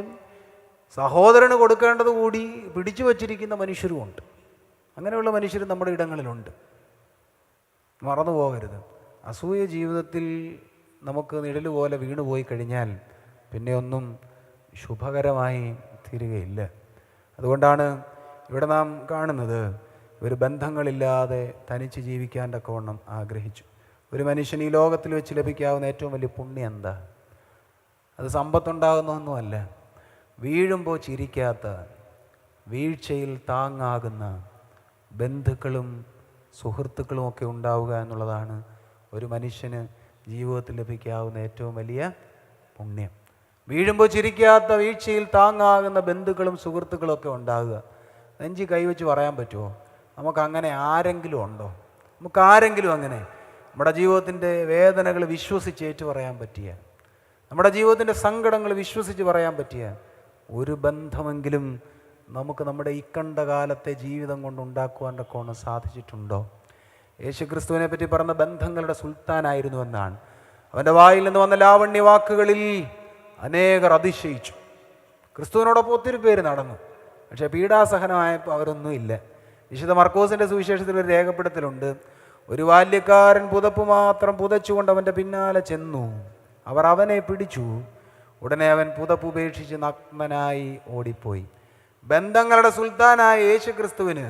സഹോദരന് കൊടുക്കേണ്ടത് കൂടി പിടിച്ചു വച്ചിരിക്കുന്ന മനുഷ്യരുമുണ്ട്. അങ്ങനെയുള്ള മനുഷ്യർ നമ്മുടെ ഇടങ്ങളിലുണ്ട്. മറന്നു പോകരുത്. അസൂയ ജീവിതത്തിൽ നമുക്ക് നിഴല് പോലെ വീണുപോയി കഴിഞ്ഞാൽ പിന്നെ ഒന്നും ശുഭകരമായി തീരുകയില്ല. അതുകൊണ്ടാണ് ഇവിടെ നാം കാണുന്നത്, ഒരു ബന്ധങ്ങളില്ലാതെ തനിച്ച് ജീവിക്കാൻ തക്കവണ്ണം ആഗ്രഹിച്ചു. ഒരു മനുഷ്യൻ ഈ ലോകത്തിൽ വെച്ച് ലഭിക്കാവുന്ന ഏറ്റവും വലിയ പുണ്യം എന്താ? അത് സമ്പത്തുണ്ടാകുന്നൊന്നുമല്ല. വീഴുമ്പോൾ ചിരിക്കാത്ത, വീഴ്ചയിൽ താങ്ങാകുന്ന ബന്ധുക്കളും സുഹൃത്തുക്കളും ഒക്കെ ഉണ്ടാവുക എന്നുള്ളതാണ് ഒരു മനുഷ്യന് ജീവിതത്തിൽ ലഭിക്കാവുന്ന ഏറ്റവും വലിയ പുണ്യം. വീഴുമ്പോൾ ചിരിക്കാത്ത, വീഴ്ചയിൽ താങ്ങാകുന്ന ബന്ധുക്കളും സുഹൃത്തുക്കളും ഒക്കെ ഉണ്ടാകുക. നെഞ്ചി കൈവച്ച് പറയാൻ പറ്റുമോ? നമുക്കങ്ങനെ ആരെങ്കിലും ഉണ്ടോ? നമുക്കാരെങ്കിലും അങ്ങനെ നമ്മുടെ ജീവിതത്തിൻ്റെ വേദനകൾ വിശ്വസിച്ചേറ്റ് പറയാൻ പറ്റിയ, നമ്മുടെ ജീവിതത്തിൻ്റെ സങ്കടങ്ങൾ വിശ്വസിച്ച് പറയാൻ പറ്റിയ ഒരു ബന്ധമെങ്കിലും നമുക്ക് നമ്മുടെ ഇക്കണ്ട കാലത്തെ ജീവിതം കൊണ്ട് ഉണ്ടാക്കുവാൻ തക്കവണ്ണം സാധിച്ചിട്ടുണ്ടോ? യേശുക്രിസ്തുവിനെ പറ്റി പറഞ്ഞ ബന്ധങ്ങളുടെ സുൽത്താനായിരുന്നു എന്നാണ്. അവൻ്റെ വായിൽ നിന്ന് വന്ന ലാവണ്യ വാക്കുകളിൽ അനേകർ അതിശയിച്ചു. ക്രിസ്തുവിനോടൊപ്പം ഒത്തിരി പേര് നടന്നു, പക്ഷേ പീഡാസഹനമായപ്പോൾ അവരൊന്നുമില്ല. വിശുദ്ധ മർക്കോസിൻ്റെ സുവിശേഷത്തിൽ ഒരു രേഖപ്പെടുത്തലുണ്ട്, ഒരു ബാല്യക്കാരൻ പുതപ്പ് മാത്രം പുതച്ചുകൊണ്ട് അവൻ്റെ പിന്നാലെ ചെന്നു. അവർ അവനെ പിടിച്ചു. ഉടനെ അവൻ പുതപ്പ് ഉപേക്ഷിച്ച് നഗ്നനായി ഓടിപ്പോയി. ബന്ധങ്ങളുടെ സുൽത്താനായ യേശു ക്രിസ്തുവിന്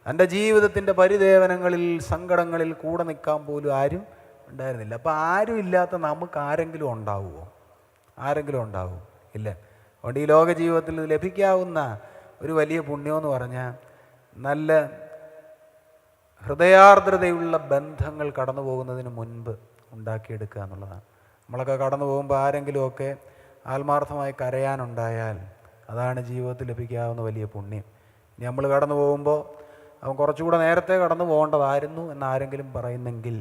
തൻ്റെ ജീവിതത്തിൻ്റെ പരിദേവനങ്ങളിൽ, സങ്കടങ്ങളിൽ കൂടെ നിൽക്കാൻ പോലും ആരും ഉണ്ടായിരുന്നില്ല. അപ്പോൾ ആരും ഇല്ലാത്ത നമുക്ക് ആരെങ്കിലും ഉണ്ടാവുമോ? ഇല്ല. അതുകൊണ്ട് ഈ ലോക ജീവിതത്തിൽ ലഭിക്കാവുന്ന ഒരു വലിയ പുണ്യമെന്ന് പറഞ്ഞാൽ നല്ല ഹൃദയാർദ്രതയുള്ള ബന്ധങ്ങൾ കടന്നു പോകുന്നതിന് മുൻപ് ഉണ്ടാക്കിയെടുക്കുക എന്നുള്ളതാണ്. നമ്മളൊക്കെ കടന്നു പോകുമ്പോൾ ആരെങ്കിലുമൊക്കെ ആത്മാർത്ഥമായി കരയാനുണ്ടായാൽ അതാണ് ജീവിതത്തിൽ ലഭിക്കാവുന്ന വലിയ പുണ്യം. ഇനി നമ്മൾ കടന്നു പോകുമ്പോൾ അവൻ കുറച്ചുകൂടെ നേരത്തെ കടന്നു പോകേണ്ടതായിരുന്നു എന്നാരെങ്കിലും പറയുന്നെങ്കിൽ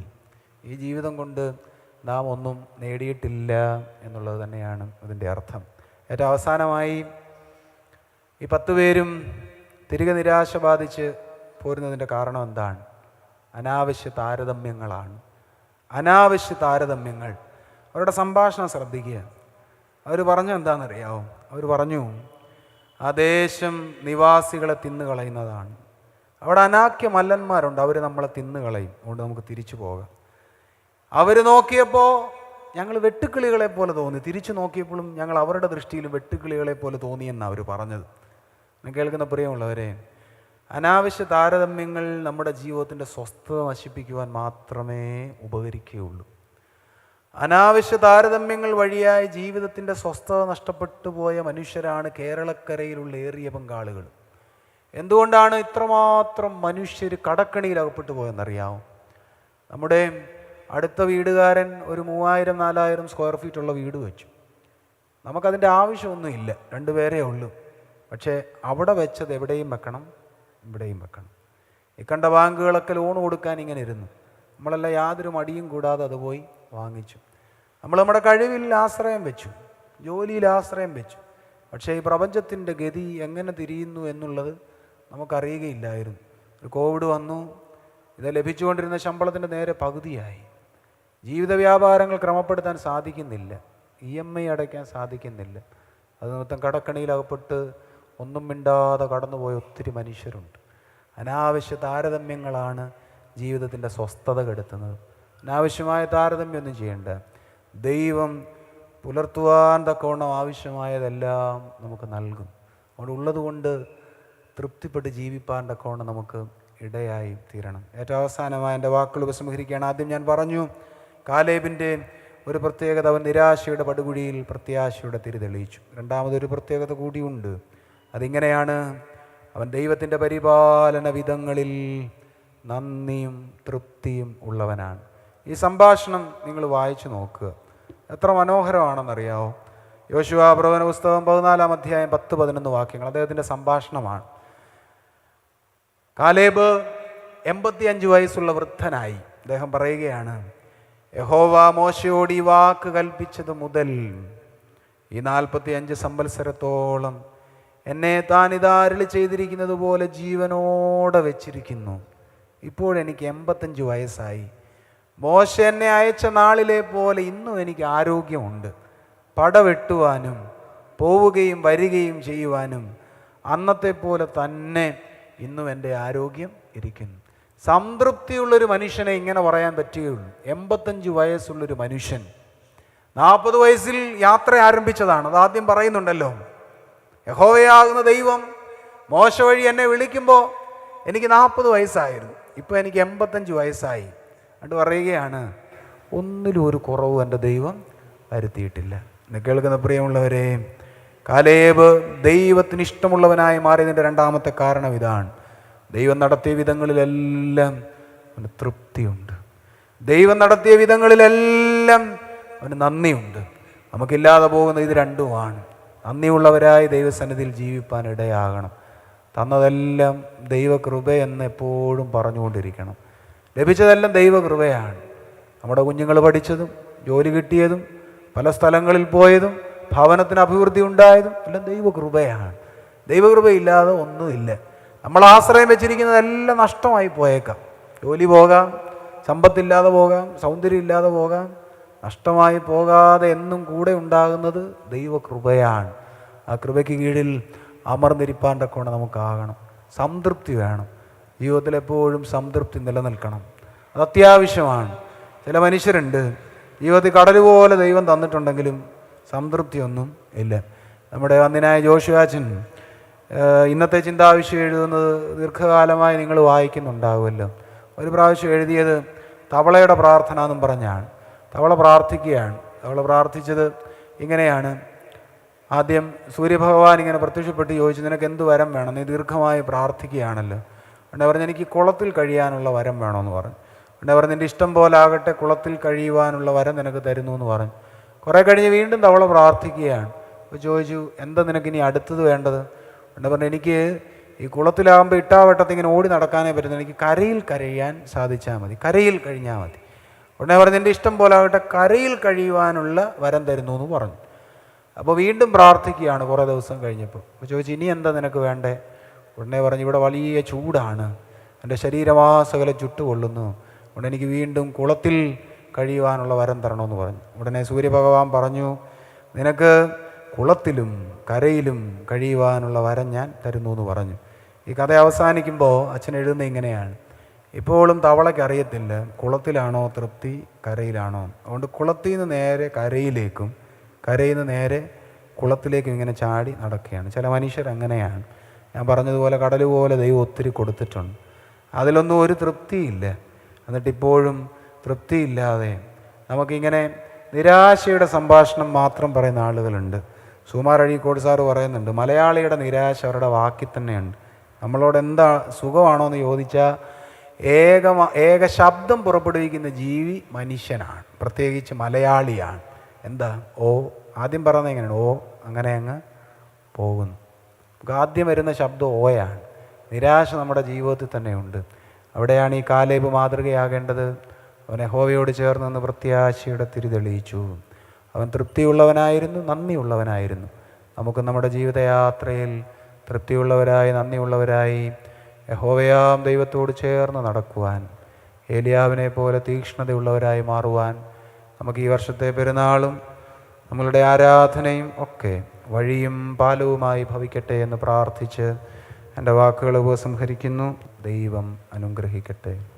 ഈ ജീവിതം കൊണ്ട് നാം ഒന്നും നേടിയിട്ടില്ല എന്നുള്ളത് തന്നെയാണ് അതിൻ്റെ അർത്ഥം. ഏറ്റവും അവസാനമായി ഈ 10 പേരും തിരികെ നിരാശ ബാധിച്ച് പോരുന്നതിൻ്റെ കാരണം എന്താണ്? അനാവശ്യ താരതമ്യങ്ങൾ. അവരുടെ സംഭാഷണം ശ്രദ്ധിക്കുക. അവർ പറഞ്ഞു എന്താണെന്നറിയാമോ? അവർ പറഞ്ഞു, ആ ദേശം നിവാസികളെ തിന്നുകളയുന്നതാണ്. അവിടെ അനാക്യ മല്ലന്മാരുണ്ട്, അവർ നമ്മളെ തിന്നുകളയും, അതുകൊണ്ട് നമുക്ക് തിരിച്ചു പോകാം. അവർ നോക്കിയപ്പോൾ ഞങ്ങൾ വെട്ടുക്കിളികളെ പോലെ തോന്നി, തിരിച്ചു നോക്കിയപ്പോഴും ഞങ്ങൾ അവരുടെ ദൃഷ്ടിയിൽ വെട്ടുക്കിളികളെ പോലെ തോന്നിയെന്നാണ് അവർ പറഞ്ഞത്. കേൾക്കുന്ന പ്രിയമുള്ളവരെ, അനാവശ്യ താരതമ്യങ്ങൾ നമ്മുടെ ജീവിതത്തിൻ്റെ സ്വസ്ഥത നശിപ്പിക്കുവാൻ മാത്രമേ ഉപകരിക്കുകയുള്ളൂ. അനാവശ്യ താരതമ്യങ്ങൾ വഴിയായി ജീവിതത്തിൻ്റെ സ്വസ്ഥത നഷ്ടപ്പെട്ടു പോയ മനുഷ്യരാണ് കേരളക്കരയിലുള്ള ഏറിയ പങ്കാളുകൾ. എന്തുകൊണ്ടാണ് ഇത്രമാത്രം മനുഷ്യർ കടക്കണിയിൽ അകപ്പെട്ടു പോയെന്നറിയാമോ? നമ്മുടെ അടുത്ത വീടുകാരൻ ഒരു 3000-4000 സ്ക്വയർ ഫീറ്റ് ഉള്ള വീട് വെച്ചു. നമുക്കതിൻ്റെ ആവശ്യമൊന്നുമില്ല, 2 പേരേ ഉള്ളൂ. പക്ഷേ അവിടെ വെച്ചത് എവിടെയും വെക്കണം, ഇവിടെയും വെക്കണം. ഈ കണ്ട ബാങ്കുകളൊക്കെ ലോൺ കൊടുക്കാൻ ഇങ്ങനെ ഇരുന്നു. നമ്മളെല്ലാം യാതൊരു മടിയും കൂടാതെ അത് പോയി വാങ്ങിച്ചു. നമ്മൾ നമ്മുടെ കഴിവിൽ ആശ്രയം വെച്ചു, ജോലിയിൽ ആശ്രയം വെച്ചു. പക്ഷേ ഈ പ്രപഞ്ചത്തിൻ്റെ ഗതി എങ്ങനെ തിരിയുന്നു എന്നുള്ളത് നമുക്കറിയുകയില്ലായിരുന്നു. ഒരു കോവിഡ് വന്നു, ഇത് ലഭിച്ചുകൊണ്ടിരുന്ന ശമ്പളത്തിൻ്റെ നേരെ പകുതിയായി. ജീവിത വ്യാപാരങ്ങൾ ക്രമപ്പെടുത്താൻ സാധിക്കുന്നില്ല, EMI അടയ്ക്കാൻ സാധിക്കുന്നില്ല. അത് നിമിത്തം കടക്കണിയിലകപ്പെട്ട് ഒന്നും മിണ്ടാതെ കടന്നുപോയ ഒത്തിരി മനുഷ്യരുണ്ട്. അനാവശ്യ താരതമ്യങ്ങളാണ് ജീവിതത്തിൻ്റെ സ്വസ്ഥത കെടുത്തുന്നത്. അനാവശ്യമായ താരതമ്യമൊന്നും ചെയ്യേണ്ട. ദൈവം പുലർത്തുവാൻ തക്കവണ്ണം ആവശ്യമായതെല്ലാം നമുക്ക് നൽകും. അവിടെ ഉള്ളതുകൊണ്ട് തൃപ്തിപ്പെട്ട് ജീവിപ്പാൻ തക്കവണ്ണം നമുക്ക് ഇടയായി തീരണം. ഏറ്റവും അവസാനമായ എൻ്റെ വാക്കുകൾ ഉപസംഹരിക്കുകയാണ്. ആദ്യം ഞാൻ പറഞ്ഞു, കാലേബിൻ്റെ ഒരു പ്രത്യേകത, അവൻ നിരാശയുടെ പടുകുഴിയിൽ പ്രത്യാശയുടെ തിരി തെളിയിച്ചു. രണ്ടാമതൊരു പ്രത്യേകത കൂടിയുണ്ട്. അതിങ്ങനെയാണ്, അവൻ ദൈവത്തിൻ്റെ പരിപാലന വിധങ്ങളിൽ നന്ദിയും തൃപ്തിയും ഉള്ളവനാണ്. ഈ സംഭാഷണം നിങ്ങൾ വായിച്ചു നോക്കുക, എത്ര മനോഹരമാണെന്നറിയാമോ. യോശുവ പ്രവചന പുസ്തകം 14-ാം അധ്യായം 10-11 വാക്യങ്ങൾ അദ്ദേഹത്തിൻ്റെ സംഭാഷണമാണ്. കാലേബ് 85 വയസ്സുള്ള വൃദ്ധനായി. അദ്ദേഹം പറയുകയാണ്, യഹോവ മോശയോട് ഈ വാക്ക് കൽപ്പിച്ചത് മുതൽ ഈ 45 സംവത്സരത്തോളം എന്നെ താനിതാ അരുളി ചെയ്തിരിക്കുന്നത് പോലെ ജീവനോടെ വെച്ചിരിക്കുന്നു. ഇപ്പോഴെനിക്ക് 85 വയസ്സായി. മോശ എന്നെ അയച്ച നാളിലെ പോലെ ഇന്നും എനിക്ക് ആരോഗ്യമുണ്ട്. പടവെട്ടുവാനും പോവുകയും വരികയും ചെയ്യുവാനും അന്നത്തെ പോലെ തന്നെ ഇന്നും എൻ്റെ ആരോഗ്യം ഇരിക്കുന്നു. സംതൃപ്തിയുള്ളൊരു മനുഷ്യനെ ഇങ്ങനെ പറയാൻ പറ്റുകയുള്ളൂ. 85 വയസ്സുള്ളൊരു മനുഷ്യൻ 40 വയസ്സിൽ യാത്ര ആരംഭിച്ചതാണ്. അതാദ്യം പറയുന്നുണ്ടല്ലോ, യഹോവയാകുന്ന ദൈവം മോശ വഴി എന്നെ വിളിക്കുമ്പോൾ എനിക്ക് 40 വയസ്സായിരുന്നു, ഇപ്പോൾ എനിക്ക് 85 വയസ്സായി. എന്നിട്ട് പറയുകയാണ്, ഒന്നിലും ഒരു കുറവും എൻ്റെ ദൈവം വരുത്തിയിട്ടില്ല. എന്നെ കേൾക്കുന്ന പ്രിയമുള്ളവരെ, കാലേബ് ദൈവത്തിന് ഇഷ്ടമുള്ളവനായി മാറിയതിൻ്റെ രണ്ടാമത്തെ കാരണം ഇതാണ്. ദൈവം നടത്തിയ വിധങ്ങളിലെല്ലാം അവന് തൃപ്തിയുണ്ട്. ദൈവം നടത്തിയ വിധങ്ങളിലെല്ലാം അവന് നന്ദിയുണ്ട്. നമുക്കില്ലാതെ പോകുന്ന ഇത് രണ്ടുമാണ്. നന്ദിയുള്ളവരായി ദൈവസന്നിധിയിൽ ജീവിപ്പാൻ ഇടയാകണം. തന്നതെല്ലാം ദൈവകൃപയെന്ന് എപ്പോഴും പറഞ്ഞുകൊണ്ടിരിക്കണം. ലഭിച്ചതെല്ലാം ദൈവകൃപയാണ്. നമ്മുടെ കുഞ്ഞുങ്ങൾ പഠിച്ചതും ജോലി കിട്ടിയതും പല സ്ഥലങ്ങളിൽ പോയതും ഭവനത്തിന് അഭിവൃദ്ധി ഉണ്ടായതും എല്ലാം ദൈവകൃപയാണ്. ദൈവകൃപയില്ലാതെ ഒന്നുമില്ല. നമ്മൾ ആശ്രയം വെച്ചിരിക്കുന്നതെല്ലാം നഷ്ടമായി പോയേക്കാം. ജോലി പോകാം, സമ്പത്തില്ലാതെ പോകാം, സൗന്ദര്യം ഇല്ലാതെ പോകാം. നഷ്ടമായി പോകാതെ എന്നും കൂടെ ഉണ്ടാകുന്നത് ദൈവകൃപയാണ്. ആ കൃപയ്ക്ക് കീഴിൽ അമർന്നിരിപ്പാൻ്റെ കൊണ്ട് നമുക്കാകണം. സംതൃപ്തി വേണം. ജീവിതത്തിൽ എപ്പോഴും സംതൃപ്തി നിലനിൽക്കണം. അത് അത്യാവശ്യമാണ്. ചില മനുഷ്യരുണ്ട്, ജീവിതത്തിൽ കടൽ പോലെ ദൈവം തന്നിട്ടുണ്ടെങ്കിലും സംതൃപ്തിയൊന്നും ഇല്ല. നമ്മുടെ വന്ദിനായ ജോഷുവാച്ചൻ ഇന്നത്തെ ചിന്താവിഷയം എഴുതുന്നത് ദീർഘകാലമായി നിങ്ങൾ വായിക്കുന്നുണ്ടാവുമല്ലോ. ഒരു പ്രാവശ്യം എഴുതിയത് തവളയുടെ പ്രാർത്ഥന എന്നും പറഞ്ഞാണ്. തവള പ്രാർത്ഥിക്കുകയാണ്. തവള പ്രാർത്ഥിച്ചത് ഇങ്ങനെയാണ്. ആദ്യം സൂര്യഭഗവാൻ ഇങ്ങനെ പ്രത്യക്ഷപ്പെട്ട് ചോദിച്ചു, നിനക്ക് എന്ത് വരം വേണം? നീ ദീർഘമായി പ്രാർത്ഥിക്കുകയാണല്ലോ. ഉടനെ പറഞ്ഞു, എനിക്ക് കുളത്തിൽ കഴിയാനുള്ള വരം വേണമെന്ന് പറഞ്ഞു. ഉടനെ പറഞ്ഞു, നിൻ്റെ ഇഷ്ടം പോലെ ആകട്ടെ, കുളത്തിൽ കഴിയുവാനുള്ള വരം നിനക്ക് തരുന്നു എന്ന് പറഞ്ഞു. കുറേ കഴിഞ്ഞ് വീണ്ടും തവള പ്രാർത്ഥിക്കുകയാണ്. അപ്പോൾ ചോദിച്ചു, എന്താ നിനക്കിനി അടുത്തത് വേണ്ടത്? ഉടനെ പറഞ്ഞു, എനിക്ക് ഈ കുളത്തിലാകുമ്പോൾ ഇട്ടാവട്ടത്ത് ഇങ്ങനെ ഓടി നടക്കാനേ പറ്റുന്നു, എനിക്ക് കരയിൽ കഴിയാൻ സാധിച്ചാൽ മതി, കരയിൽ കഴിഞ്ഞാൽ മതി. ഉടനെ പറഞ്ഞു, നിൻ്റെ ഇഷ്ടം പോലെ ആകട്ടെ, കരയിൽ കഴിയുവാനുള്ള വരം തരുന്നു എന്ന് പറഞ്ഞു. അപ്പോൾ വീണ്ടും പ്രാർത്ഥിക്കുകയാണ് കുറേ ദിവസം കഴിഞ്ഞപ്പോൾ. അപ്പോൾ ചോദിച്ചു, ഇനി എന്താ നിനക്ക് വേണ്ടേ? ഉടനെ പറഞ്ഞു, ഇവിടെ വലിയ ചൂടാണ്, എൻ്റെ ശരീരമാസകലം ചുട്ടുകൊള്ളുന്നു, ഉടനെ എനിക്ക് വീണ്ടും കുളത്തിൽ കഴിയുവാനുള്ള വരം തരണമെന്ന് പറഞ്ഞു. ഉടനെ സൂര്യഭഗവാൻ പറഞ്ഞു, നിനക്ക് കുളത്തിലും കരയിലും കഴിയുവാനുള്ള വരം ഞാൻ തരുന്നു എന്ന് പറഞ്ഞു. ഈ കഥ അവസാനിക്കുമ്പോൾ അച്ഛൻ എഴുതുന്നത് ഇങ്ങനെയാണ്: ഇപ്പോഴും തവളയ്ക്ക് അറിയത്തില്ല കുളത്തിലാണോ തൃപ്തി കരയിലാണോ. അതുകൊണ്ട് കുളത്തിൽ നിന്ന് നേരെ കരയിലേക്കും കരയിൽ നിന്ന് നേരെ കുളത്തിലേക്കും ഇങ്ങനെ ചാടി നടക്കുകയാണ്. ചില മനുഷ്യരങ്ങനെയാണ്. ഞാൻ പറഞ്ഞതുപോലെ കടൽ പോലെ ദൈവം ഒത്തിരി കൊടുത്തിട്ടുണ്ട്, അതിലൊന്നും ഒരു തൃപ്തിയില്ല. എന്നിട്ടിപ്പോഴും തൃപ്തിയില്ലാതെ നമുക്കിങ്ങനെ നിരാശയുടെ സംഭാഷണം മാത്രം പറയുന്ന ആളുകളുണ്ട്. സുമാർ അഴീക്കോട് സാറ് പറയുന്നുണ്ട്, മലയാളിയുടെ നിരാശ അവരുടെ വാക്കിൽ തന്നെയുണ്ട്. നമ്മളോട് എന്താ സുഖമാണോ എന്ന് ചോദിച്ചാൽ ഏക ശബ്ദം പുറപ്പെടുവിക്കുന്ന ജീവി മനുഷ്യനാണ്, പ്രത്യേകിച്ച് മലയാളിയാണ്. എന്താ? ഓ. ആദ്യം പറയുന്നത് എങ്ങനെയാണ്? ഓ. അങ്ങനെ അങ്ങ് പോകുന്നു. ആദ്യം വരുന്ന ശബ്ദം ഓയാണ്. നിരാശ നമ്മുടെ ജീവിതത്തിൽ തന്നെയുണ്ട്. അവിടെയാണ് ഈ കാലേബ് മാതൃകയാകേണ്ടത്. അവൻ യഹോവയോട് ചേർന്ന് നിന്ന് പ്രത്യാശയുടെ തിരി തെളിയിച്ചു. അവൻ തൃപ്തിയുള്ളവനായിരുന്നു, നന്ദിയുള്ളവനായിരുന്നു. നമുക്ക് നമ്മുടെ ജീവിതയാത്രയിൽ തൃപ്തിയുള്ളവരായി, നന്ദിയുള്ളവരായി, യഹോവയാം ദൈവത്തോട് ചേർന്ന് നടക്കുവാൻ, ഏലിയാവിനെ പോലെ തീക്ഷ്ണതയുള്ളവരായി മാറുവാൻ നമുക്ക് ഈ വർഷത്തെ പെരുന്നാളും നമ്മളുടെ ആരാധനയും ഒക്കെ വഴിയും പാലവുമായി ഭവിക്കട്ടെ എന്ന് പ്രാർത്ഥിച്ച് എൻ്റെ വാക്കുകൾ ഉപസംഹരിക്കുന്നു. ദൈവം അനുഗ്രഹിക്കട്ടെ.